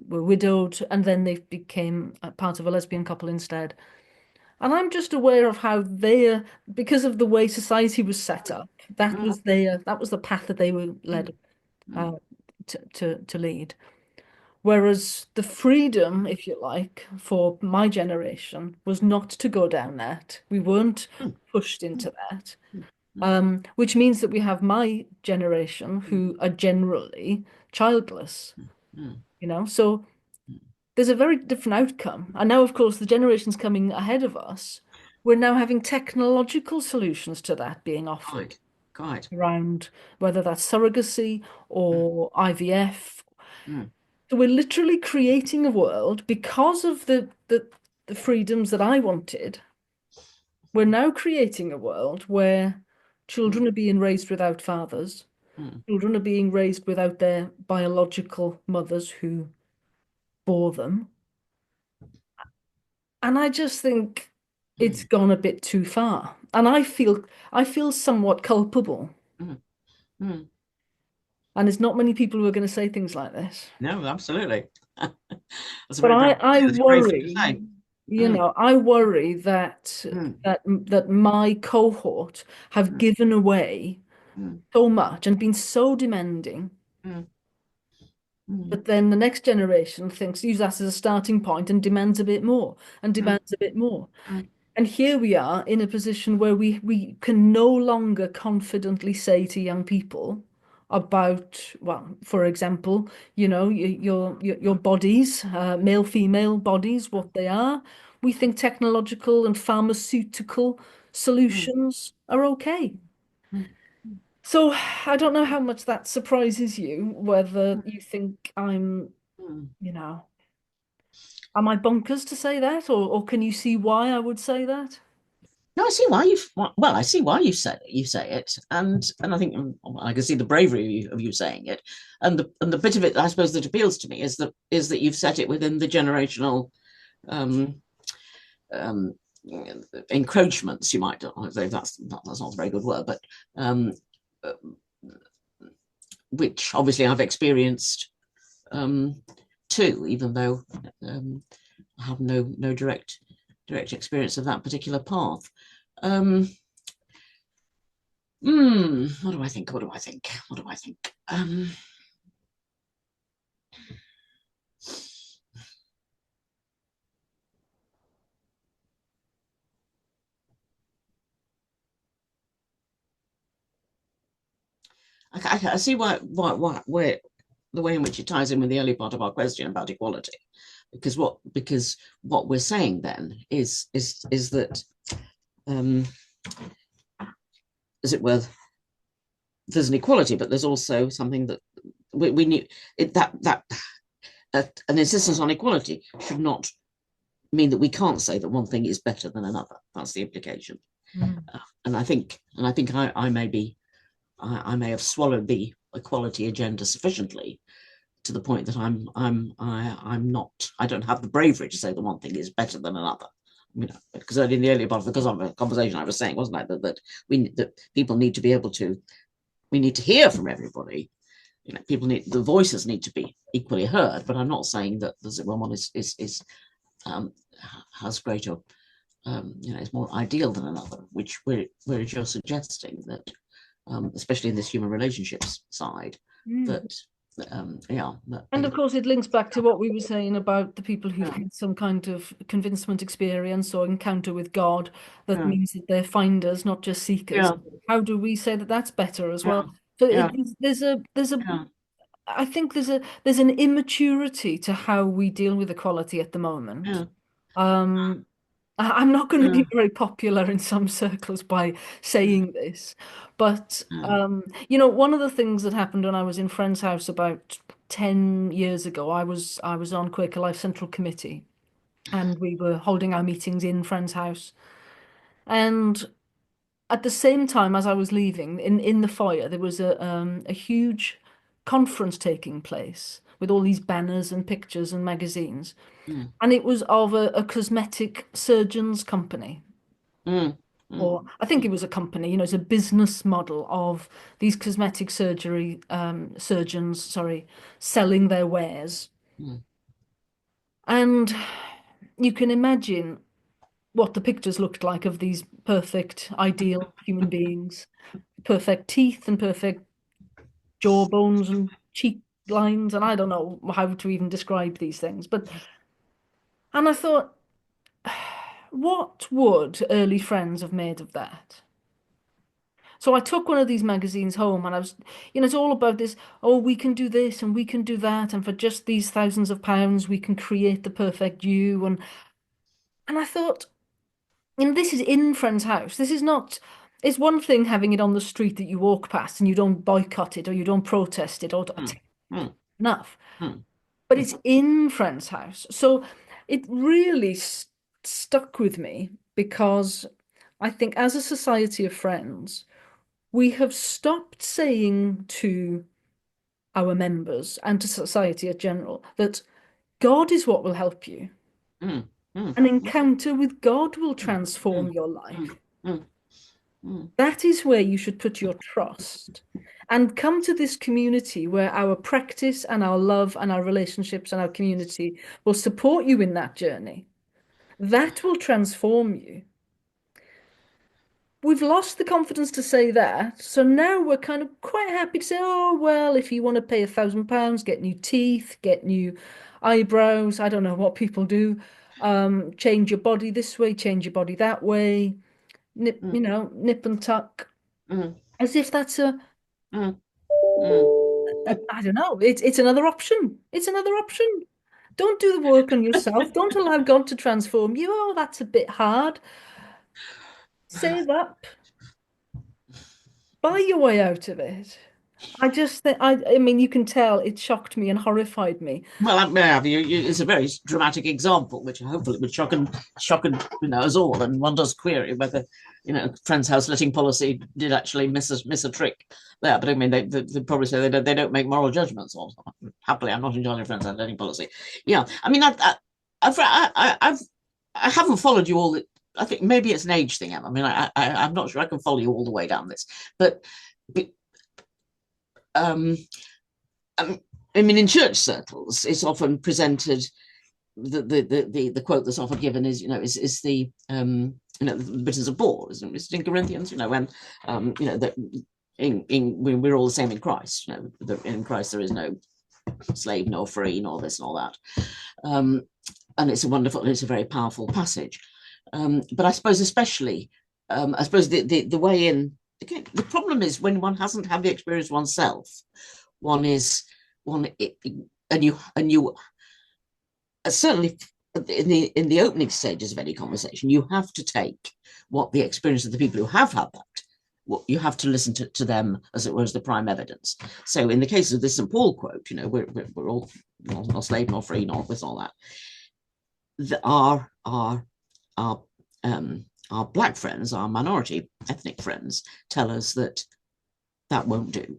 [SPEAKER 1] were widowed, and then they became a part of a lesbian couple instead. And I'm just aware of how because of the way society was set up,
[SPEAKER 2] mm,
[SPEAKER 1] that was the path that they were
[SPEAKER 2] mm,
[SPEAKER 1] led
[SPEAKER 2] mm,
[SPEAKER 1] uh, to lead. Whereas the freedom, if you like, for my generation was not to go down that. We weren't
[SPEAKER 2] mm,
[SPEAKER 1] pushed
[SPEAKER 2] mm,
[SPEAKER 1] into that.
[SPEAKER 2] mm,
[SPEAKER 1] Which means that we have my generation who are generally childless,
[SPEAKER 2] mm,
[SPEAKER 1] you know? So
[SPEAKER 2] mm.
[SPEAKER 1] there's a very different outcome. And now, of course, the generations coming ahead of us, we're now having technological solutions to that being offered
[SPEAKER 2] Quite, quite.
[SPEAKER 1] around whether that's surrogacy
[SPEAKER 2] Mm,
[SPEAKER 1] or IVF.
[SPEAKER 2] mm,
[SPEAKER 1] So we're literally creating a world because of the freedoms that I wanted. We're now creating a world where
[SPEAKER 2] mm,
[SPEAKER 1] children are being raised without fathers.
[SPEAKER 2] mm,
[SPEAKER 1] Children are being raised without their biological mothers who bore them. And I just think it's
[SPEAKER 2] mm,
[SPEAKER 1] gone a bit too far. And I feel somewhat culpable.
[SPEAKER 2] mm, mm.
[SPEAKER 1] And there's not many people who are going to say things like this.
[SPEAKER 2] No, absolutely. That's a
[SPEAKER 1] But
[SPEAKER 2] very, very,
[SPEAKER 1] I
[SPEAKER 2] that's a brave thing to
[SPEAKER 1] worry,
[SPEAKER 2] say.
[SPEAKER 1] you
[SPEAKER 2] Mm,
[SPEAKER 1] know, I worry
[SPEAKER 2] mm,
[SPEAKER 1] that my cohort have
[SPEAKER 2] mm,
[SPEAKER 1] given away
[SPEAKER 2] mm,
[SPEAKER 1] so much and been so demanding.
[SPEAKER 2] mm, mm,
[SPEAKER 1] But then the next generation thinks, use that as a starting point and demands a bit more and
[SPEAKER 2] mm,
[SPEAKER 1] demands a bit more.
[SPEAKER 2] mm,
[SPEAKER 1] And here we are in a position where we can no longer confidently say to young people about, well, for example, you know, your bodies, male, female bodies, what they are. We think technological and pharmaceutical
[SPEAKER 2] mm,
[SPEAKER 1] solutions are okay.
[SPEAKER 2] mm,
[SPEAKER 1] So I don't know how much that surprises you, whether you think
[SPEAKER 2] mm.
[SPEAKER 1] you know, am I bonkers to say that, or can you see why I would say that?
[SPEAKER 2] No, I see why you. Well, I see why you say it, and I think I can see the bravery of you saying it, and the bit of it I suppose that appeals to me is that you've set it within the generational um, um, encroachments. You might say that's not a very good word, but um, uh, which obviously I've experienced um, too, even though I have no direct experience of that particular path. Um, what do I think? What do I think? What do I think? I see why where the way in which it ties in with the early part of our question about equality, because what we're saying then is that um, as it were, there's an equality, but there's also something that we need it, that an insistence on equality should not mean that we can't say that one thing is better than another. That's the implication.
[SPEAKER 1] Mm.
[SPEAKER 2] And I may be I may have swallowed the equality agenda sufficiently to the point that I'm not I don't have the bravery to say that one thing is better than another. You know, because in the earlier part, because of the conversation I was saying, wasn't I, that people need to be able to we need to hear from everybody. You know, people need the voices need to be equally heard. But I'm not saying that the one is um, has greater is more ideal than another, which whereas you're suggesting that, especially in this human relationships side,
[SPEAKER 1] Mm.
[SPEAKER 2] that yeah, that
[SPEAKER 1] And of
[SPEAKER 2] the
[SPEAKER 1] course, it links back to what we were saying about the people who've
[SPEAKER 2] yeah,
[SPEAKER 1] had some kind of convincement experience or encounter with God that
[SPEAKER 2] yeah,
[SPEAKER 1] means that they're finders, not just seekers.
[SPEAKER 2] yeah,
[SPEAKER 1] How do we say that that's better as
[SPEAKER 2] yeah,
[SPEAKER 1] well? So
[SPEAKER 2] yeah,
[SPEAKER 1] there's a
[SPEAKER 2] yeah,
[SPEAKER 1] I think there's an immaturity to how we deal with equality at the moment.
[SPEAKER 2] yeah,
[SPEAKER 1] Um, I'm not going to
[SPEAKER 2] yeah,
[SPEAKER 1] be very popular in some circles by saying this, but
[SPEAKER 2] yeah,
[SPEAKER 1] you know, one of the things that happened when I was in Friend's house about 10 years ago, I was on Quaker Life Central Committee, and we were holding our meetings in Friend's house. And at the same time as I was leaving, in the foyer, there was a huge conference taking place with all these banners and pictures and magazines,
[SPEAKER 2] mm,
[SPEAKER 1] and it was of a cosmetic surgeon's company.
[SPEAKER 2] mm, mm,
[SPEAKER 1] or I think it was a company, it's a business model of these cosmetic surgery surgeons, sorry, selling their wares.
[SPEAKER 2] mm,
[SPEAKER 1] And you can imagine what the pictures looked like of these perfect, ideal human beings, perfect teeth and perfect jawbones and cheek lines, and I don't know how to even describe these things. And I thought, what would early friends have made of that? So I took one of these magazines home and I was, it's all about this, oh, we can do this and we can do that. And for just these thousands of pounds, we can create the perfect you. And I thought, this is in Friend's house. This is not, it's one thing having it on the street that you walk past and you don't boycott it or you don't protest it or
[SPEAKER 2] mm, mm,
[SPEAKER 1] enough,
[SPEAKER 2] mm,
[SPEAKER 1] but it's in Friend's house. So it really stuck with me because I think as a society of friends, we have stopped saying to our members and to society in general that God is what will help you.
[SPEAKER 2] mm, mm,
[SPEAKER 1] An encounter with God will
[SPEAKER 2] mm,
[SPEAKER 1] transform
[SPEAKER 2] mm,
[SPEAKER 1] your
[SPEAKER 2] mm,
[SPEAKER 1] life.
[SPEAKER 2] mm, mm.
[SPEAKER 1] That is where you should put your trust and come to this community where our practice and our love and our relationships and our community will support you in that journey. That will transform you. We've lost the confidence to say that. So now we're kind of quite happy to say, oh, well, if you want to pay £1,000, get new teeth, get new eyebrows. I don't know what people do. Change your body this way, change your body that way,
[SPEAKER 2] Mm,
[SPEAKER 1] nip and tuck,
[SPEAKER 2] mm,
[SPEAKER 1] as if that's
[SPEAKER 2] mm, mm.
[SPEAKER 1] I don't know. It's another option. It's another option. Don't do the work on yourself. Don't allow God to transform you. Oh, that's a bit hard. Save up. Buy your way out of it. I just think I mean you can tell it shocked me and horrified me.
[SPEAKER 2] Well, it's a very dramatic example, which hopefully would shock and us all. And one does query whether Friend's house letting policy did actually miss a trick there. But I mean, they probably say they don't make moral judgments. Or happily, I'm not enjoying Friend's house letting policy. Yeah, I mean, I haven't followed you all. I think maybe it's an age thing, Emma. I mean, I'm not sure I can follow you all the way down this, but um, um, I mean, in church circles, it's often presented the quote that's often given is the the bitters of Paul, isn't it? In Corinthians, when that we're all the same in Christ. In Christ there is no slave nor free nor this nor that, and it's a very powerful passage. But I suppose especially, the way in. Again, the problem is when one hasn't had the experience oneself, one is one and you certainly in the opening stages of any conversation, you have to take what the experience of the people who have had that. What you have to listen to them as it was the prime evidence. So in the case of this St. Paul quote, we're all not slave nor free nor with all that. Our black friends, our minority ethnic friends, tell us that won't do,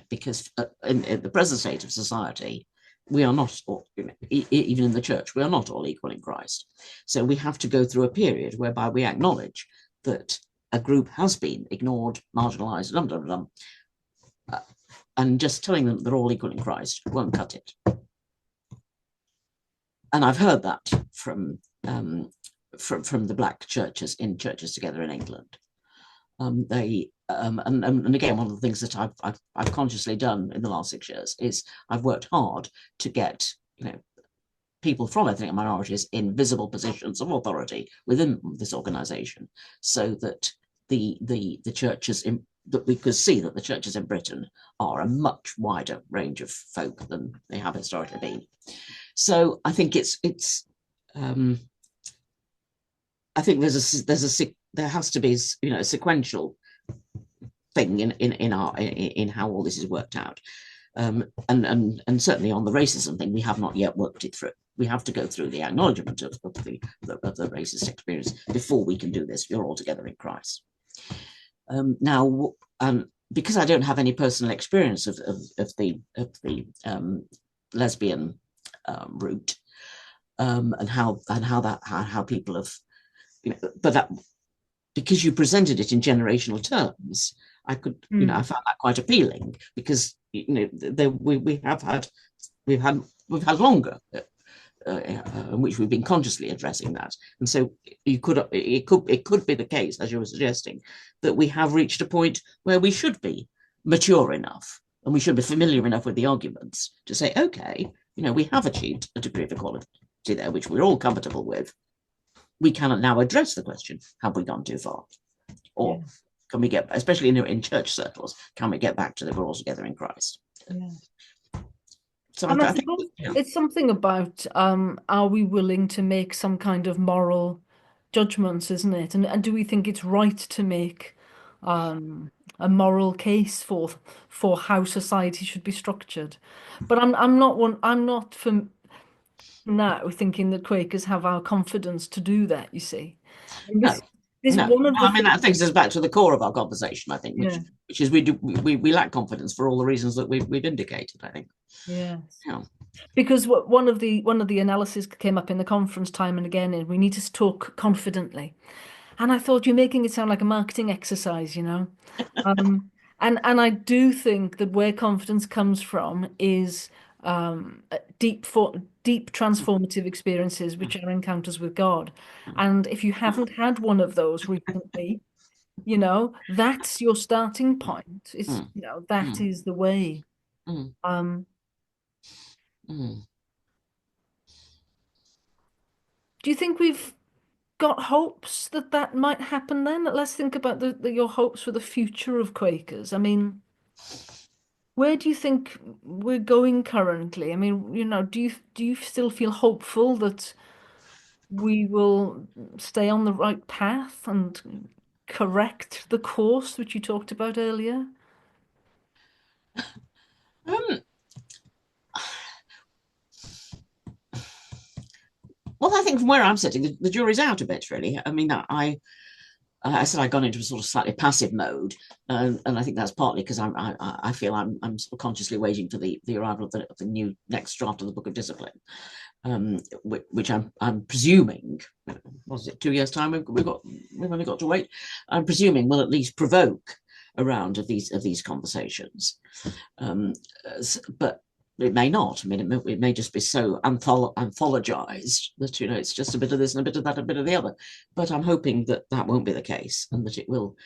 [SPEAKER 2] because in the present state of society, we are not all, even in the church, we are not all equal in Christ. So we have to go through a period whereby we acknowledge that a group has been ignored, marginalized, and just telling them they're all equal in Christ won't cut it. And I've heard that from the black churches in Churches Together in England. And again, one of the things that I've consciously done in the last 6 years is I've worked hard to get people from ethnic minorities in visible positions of authority within this organisation, so that the churches that we could see that the churches in Britain are a much wider range of folk than they have historically been. So I think I think there has to be a sequential thing in how all this is worked out, and certainly on the racism thing, we have not yet worked it through. We have to go through the acknowledgement of the racist experience before we can do this. You're all together in Christ. Now, because I don't have any personal experience of the lesbian route, and how people have, but because you presented it in generational terms, I
[SPEAKER 1] Mm.
[SPEAKER 2] found that quite appealing because we have had we've had longer in which we've been consciously addressing that, and so it could be the case, as you were suggesting, that we have reached a point where we should be mature enough and we should be familiar enough with the arguments to say, okay, we have achieved a degree of equality there, which we're all comfortable with. We cannot now address the question: have we gone too far,
[SPEAKER 1] Yeah.
[SPEAKER 2] or can we get, especially in church circles, can we get back to the we're all together in Christ?
[SPEAKER 1] Yeah.
[SPEAKER 2] So
[SPEAKER 1] And I
[SPEAKER 2] I think,
[SPEAKER 1] suppose
[SPEAKER 2] yeah.
[SPEAKER 1] it's something about are we willing to make some kind of moral judgments, isn't it? And do we think it's right to make um, a moral case for how society should be structured? But I'm not for now thinking that Quakers have our confidence to do that, you see. And
[SPEAKER 2] No,
[SPEAKER 1] this
[SPEAKER 2] no.
[SPEAKER 1] one of
[SPEAKER 2] Well,
[SPEAKER 1] the
[SPEAKER 2] I mean,
[SPEAKER 1] things,
[SPEAKER 2] that takes us back to the core of our conversation, I think,
[SPEAKER 1] yeah,
[SPEAKER 2] which is we lack confidence for all the reasons that we've indicated, I think.
[SPEAKER 1] yes.
[SPEAKER 2] Yeah.
[SPEAKER 1] Because one of the analysis came up in the conference time and again, and we need to talk confidently. And I thought you're making it sound like a marketing exercise, you know. Um, and I do think that where confidence comes from is deep transformative experiences, which are encounters with God. And if you haven't had one of those recently, that's your starting point. It's,
[SPEAKER 2] Mm,
[SPEAKER 1] that
[SPEAKER 2] mm,
[SPEAKER 1] is the way.
[SPEAKER 2] mm,
[SPEAKER 1] Um,
[SPEAKER 2] mm.
[SPEAKER 1] do you think we've got hopes that that might happen then? Let's think about your hopes for the future of Quakers. I mean, where do you think we're going currently? I mean, do you still feel hopeful that we will stay on the right path and correct the course which you talked about earlier?
[SPEAKER 2] Um, well, I think from where I'm sitting, the jury's out a bit, really. I mean, I said I'd gone into a sort of slightly passive mode, and I think that's partly because I feel I'm sort of consciously waiting for the arrival of the new next draft of the Book of Discipline, which I'm presuming, was it 2 years time we've only got to wait. I'm presuming will at least provoke a round of these conversations, um, but it may not. I mean, it may just be so anthologized that it's just a bit of this and a bit of that, a bit of the other. But I'm hoping that that won't be the case, and that it will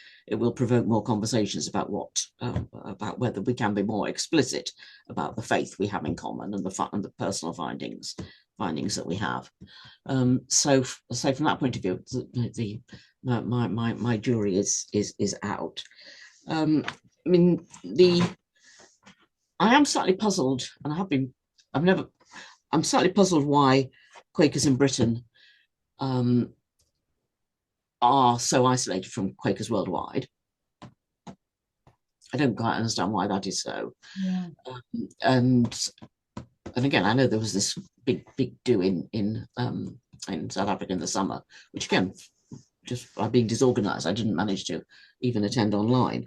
[SPEAKER 2] provoke more conversations about whether we can be more explicit about the faith we have in common and the personal findings that we have. So from that point of view, my jury is out. I mean, I am slightly puzzled, and I have been. I've never. I'm slightly puzzled why Quakers in Britain um, are so isolated from Quakers worldwide. I don't quite understand why that is so.
[SPEAKER 1] Yeah.
[SPEAKER 2] Um, and and again, I know there was this big do in South Africa in the summer, which again, just by being disorganized, I didn't manage to even attend online.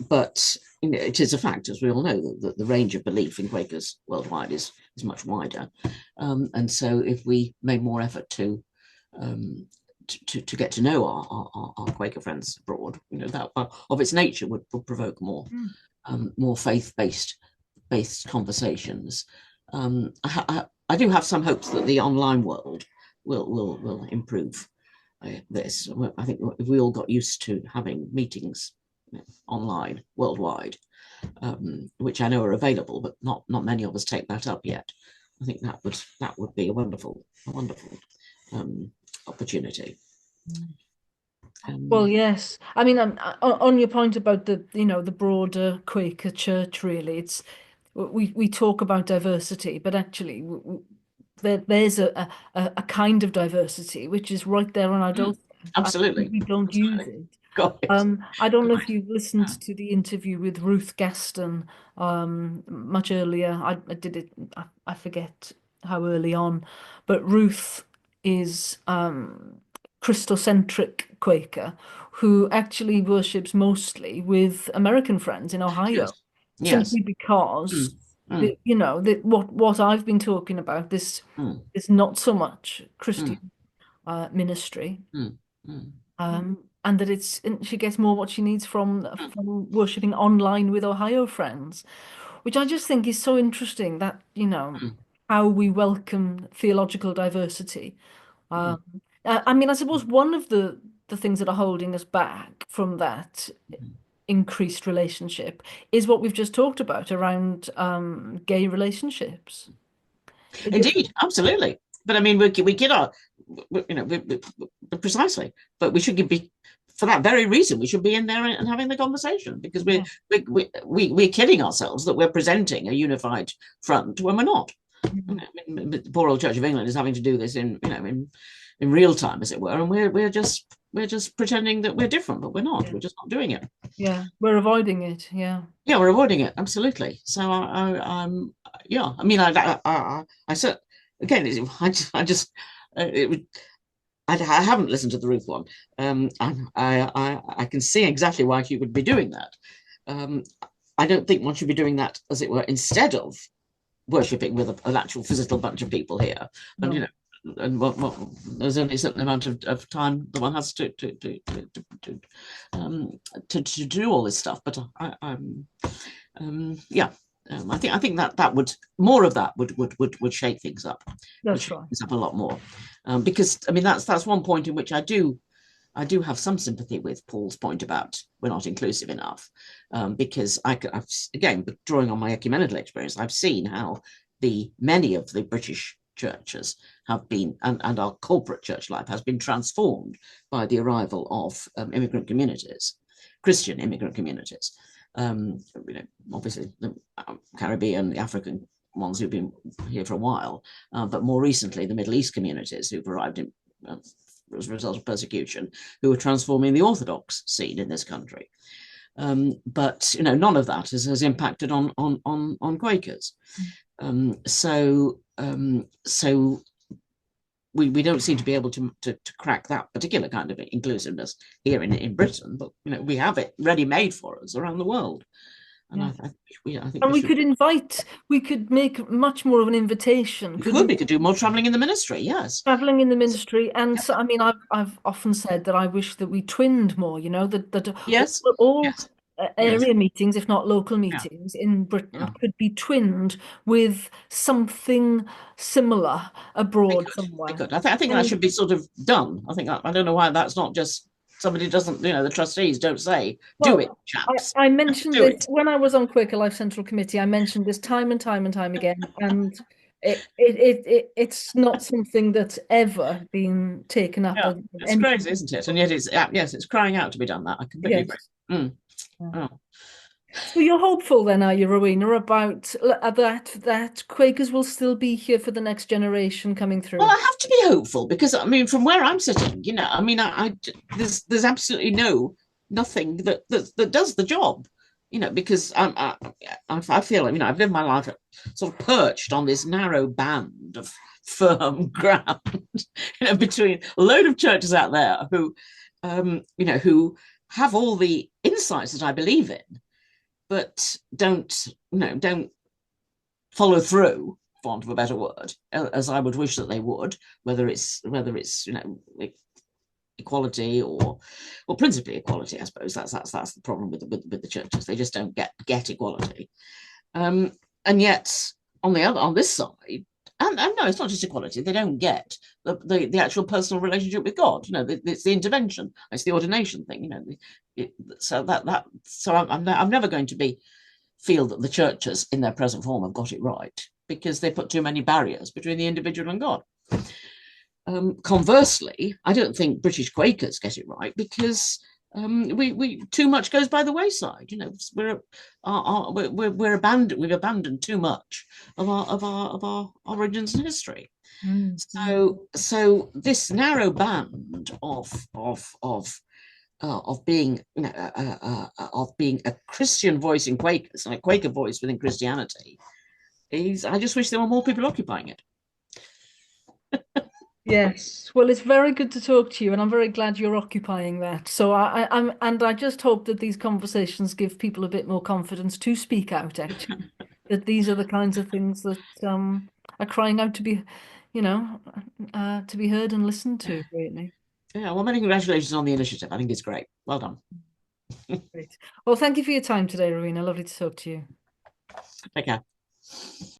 [SPEAKER 2] But it is a fact, as we all know, that the range of belief in Quakers worldwide is much wider. And so, if we made more effort um, to get to know our Quaker friends abroad, that of its nature would provoke
[SPEAKER 1] Mm.
[SPEAKER 2] more faith-based conversations. I do have some hopes that the online world will improve this. I think if we all got used to having meetings online worldwide, which I know are available, but not many of us take that up yet. I think that would be a wonderful um, opportunity.
[SPEAKER 1] Well,
[SPEAKER 2] Um,
[SPEAKER 1] yes. I mean, on your point about the broader Quaker church, really, we talk about diversity, but actually, there's a kind of diversity which is right there on our
[SPEAKER 2] mm,
[SPEAKER 1] doorstep.
[SPEAKER 2] absolutely,
[SPEAKER 1] We don't use
[SPEAKER 2] absolutely,
[SPEAKER 1] it.
[SPEAKER 2] got it.
[SPEAKER 1] I don't know if
[SPEAKER 2] Quite.
[SPEAKER 1] you've listened to the interview with Ruth Gaston much earlier. I did it, I forget how early on, but Ruth is Christocentric Quaker who actually worships mostly with American friends in Ohio,
[SPEAKER 2] Yes, yes.
[SPEAKER 1] simply because
[SPEAKER 2] Mm, mm,
[SPEAKER 1] what I've been talking about, this
[SPEAKER 2] mm,
[SPEAKER 1] is not so much
[SPEAKER 2] mm,
[SPEAKER 1] Christian ministry.
[SPEAKER 2] mm, mm,
[SPEAKER 1] Um,
[SPEAKER 2] mm.
[SPEAKER 1] and that and she gets more what she needs from worshiping online with Ohio friends, which I just think is so interesting that,
[SPEAKER 2] Mm,
[SPEAKER 1] how we welcome theological diversity.
[SPEAKER 2] mm.
[SPEAKER 1] Um, I mean, I suppose one of the things that are holding us back from that increased relationship is what we've just talked about around gay relationships. It just,
[SPEAKER 2] Indeed, absolutely. But I mean, we get our, precisely. But we should be, for that very reason, we should be in there and having the conversation, because
[SPEAKER 1] yeah.
[SPEAKER 2] we're kidding ourselves that we're presenting a unified front when we're not.
[SPEAKER 1] Mm.
[SPEAKER 2] The poor old Church of England is having to do this in real time, as it were, and we're just pretending that we're different, but we're not.
[SPEAKER 1] Yeah.
[SPEAKER 2] We're just not doing it.
[SPEAKER 1] Yeah. We're avoiding it. Yeah.
[SPEAKER 2] Yeah, we're avoiding it absolutely. So yeah. I mean, I said again, I just it would. I haven't listened to the Ruth one. I can see exactly why she would be doing that. Um, I don't think one should be doing that, as it were, instead of worshipping with an actual physical bunch of people here. And
[SPEAKER 1] No.
[SPEAKER 2] and there's only a certain amount of time that one has to do all this stuff. But yeah, I think that would more of that would shake things up, would
[SPEAKER 1] That's
[SPEAKER 2] shake
[SPEAKER 1] right.
[SPEAKER 2] things up a lot more, because I mean that's one point in which I do have some sympathy with Paul's point about we're not inclusive enough, because I've, again, drawing on my ecumenical experience, I've seen how many of the British churches have been, and our corporate church life has been transformed by the arrival of immigrant communities, Christian immigrant communities. Obviously the Caribbean, the African ones who've been here for a while, but more recently the Middle East communities who've arrived in as a result of persecution, who are transforming the Orthodox scene in this country. But none of that has impacted on Quakers. So we don't seem to be able to crack that particular kind of inclusiveness here in Britain, but we have it ready made for us around the world, and
[SPEAKER 1] Yeah.
[SPEAKER 2] I think
[SPEAKER 1] And
[SPEAKER 2] we should.
[SPEAKER 1] we could make much more of an invitation,
[SPEAKER 2] We
[SPEAKER 1] couldn't
[SPEAKER 2] could
[SPEAKER 1] we?
[SPEAKER 2] we could do more travelling in the ministry, yes.
[SPEAKER 1] Traveling in the ministry, and
[SPEAKER 2] Yep.
[SPEAKER 1] so, I mean, I've often said that I wish that we twinned more. That
[SPEAKER 2] Yes,
[SPEAKER 1] all
[SPEAKER 2] yes, yes,
[SPEAKER 1] area meetings, if not local
[SPEAKER 2] yeah,
[SPEAKER 1] meetings in Britain,
[SPEAKER 2] yeah.
[SPEAKER 1] could be twinned with something similar
[SPEAKER 2] We
[SPEAKER 1] abroad
[SPEAKER 2] could. We
[SPEAKER 1] somewhere.
[SPEAKER 2] could. I think that
[SPEAKER 1] And
[SPEAKER 2] should be sort of done. I don't know why that's not just somebody doesn't. The trustees don't say, "Do it,
[SPEAKER 1] well,
[SPEAKER 2] chaps,
[SPEAKER 1] I
[SPEAKER 2] just
[SPEAKER 1] mentioned
[SPEAKER 2] do
[SPEAKER 1] this
[SPEAKER 2] it."
[SPEAKER 1] when I was on Quaker Life Central Committee. I mentioned this time and time and time again, and it's not something that's ever been taken up
[SPEAKER 2] Yeah,
[SPEAKER 1] at
[SPEAKER 2] it's
[SPEAKER 1] any.
[SPEAKER 2] crazy, isn't it? And yet yes, it's crying out to be done. That I completely agree.
[SPEAKER 1] Yes.
[SPEAKER 2] Mm. Oh.
[SPEAKER 1] So you're hopeful then, are you, Rowena, about that Quakers will still be here for the next generation coming
[SPEAKER 2] Well,
[SPEAKER 1] through?
[SPEAKER 2] I have to be hopeful because I mean, from where I'm sitting, I mean, there's absolutely nothing that does the job, because I feel like I've lived my life sort of perched on this narrow band of firm ground, between a load of churches out there who have all the insights that I believe in, but don't follow through, for want of a better word, as I would wish that they would, whether it's equality or principally equality. I suppose that's the problem with the churches. They just don't get equality, um, and yet on this side. And no, it's not just equality. They don't get the actual personal relationship with God. It's the intervention, it's the ordination thing. So I'm never going to feel that the churches in their present form have got it right, because they put too many barriers between the individual and God. Conversely, I don't think British Quakers get it right, because we too much goes by the wayside. We're abandoned. We've abandoned too much of our origins and history.
[SPEAKER 1] Mm, mm.
[SPEAKER 2] So this narrow band of being of being a Christian voice in Quakers and a Quaker voice within Christianity is. I just wish there were more people occupying it.
[SPEAKER 1] Yes. Well, it's very good to talk to you, and I'm very glad you're occupying that. So I just hope that these conversations give people a bit more confidence to speak out, actually, that these are the kinds of things that are crying out to be, you know, to be heard and listened to, really.
[SPEAKER 2] Yeah, well, many congratulations on the initiative. I think it's great. Well done.
[SPEAKER 1] Great. Well, thank you for your time today, Rowena. Lovely to talk to you.
[SPEAKER 2] Take care.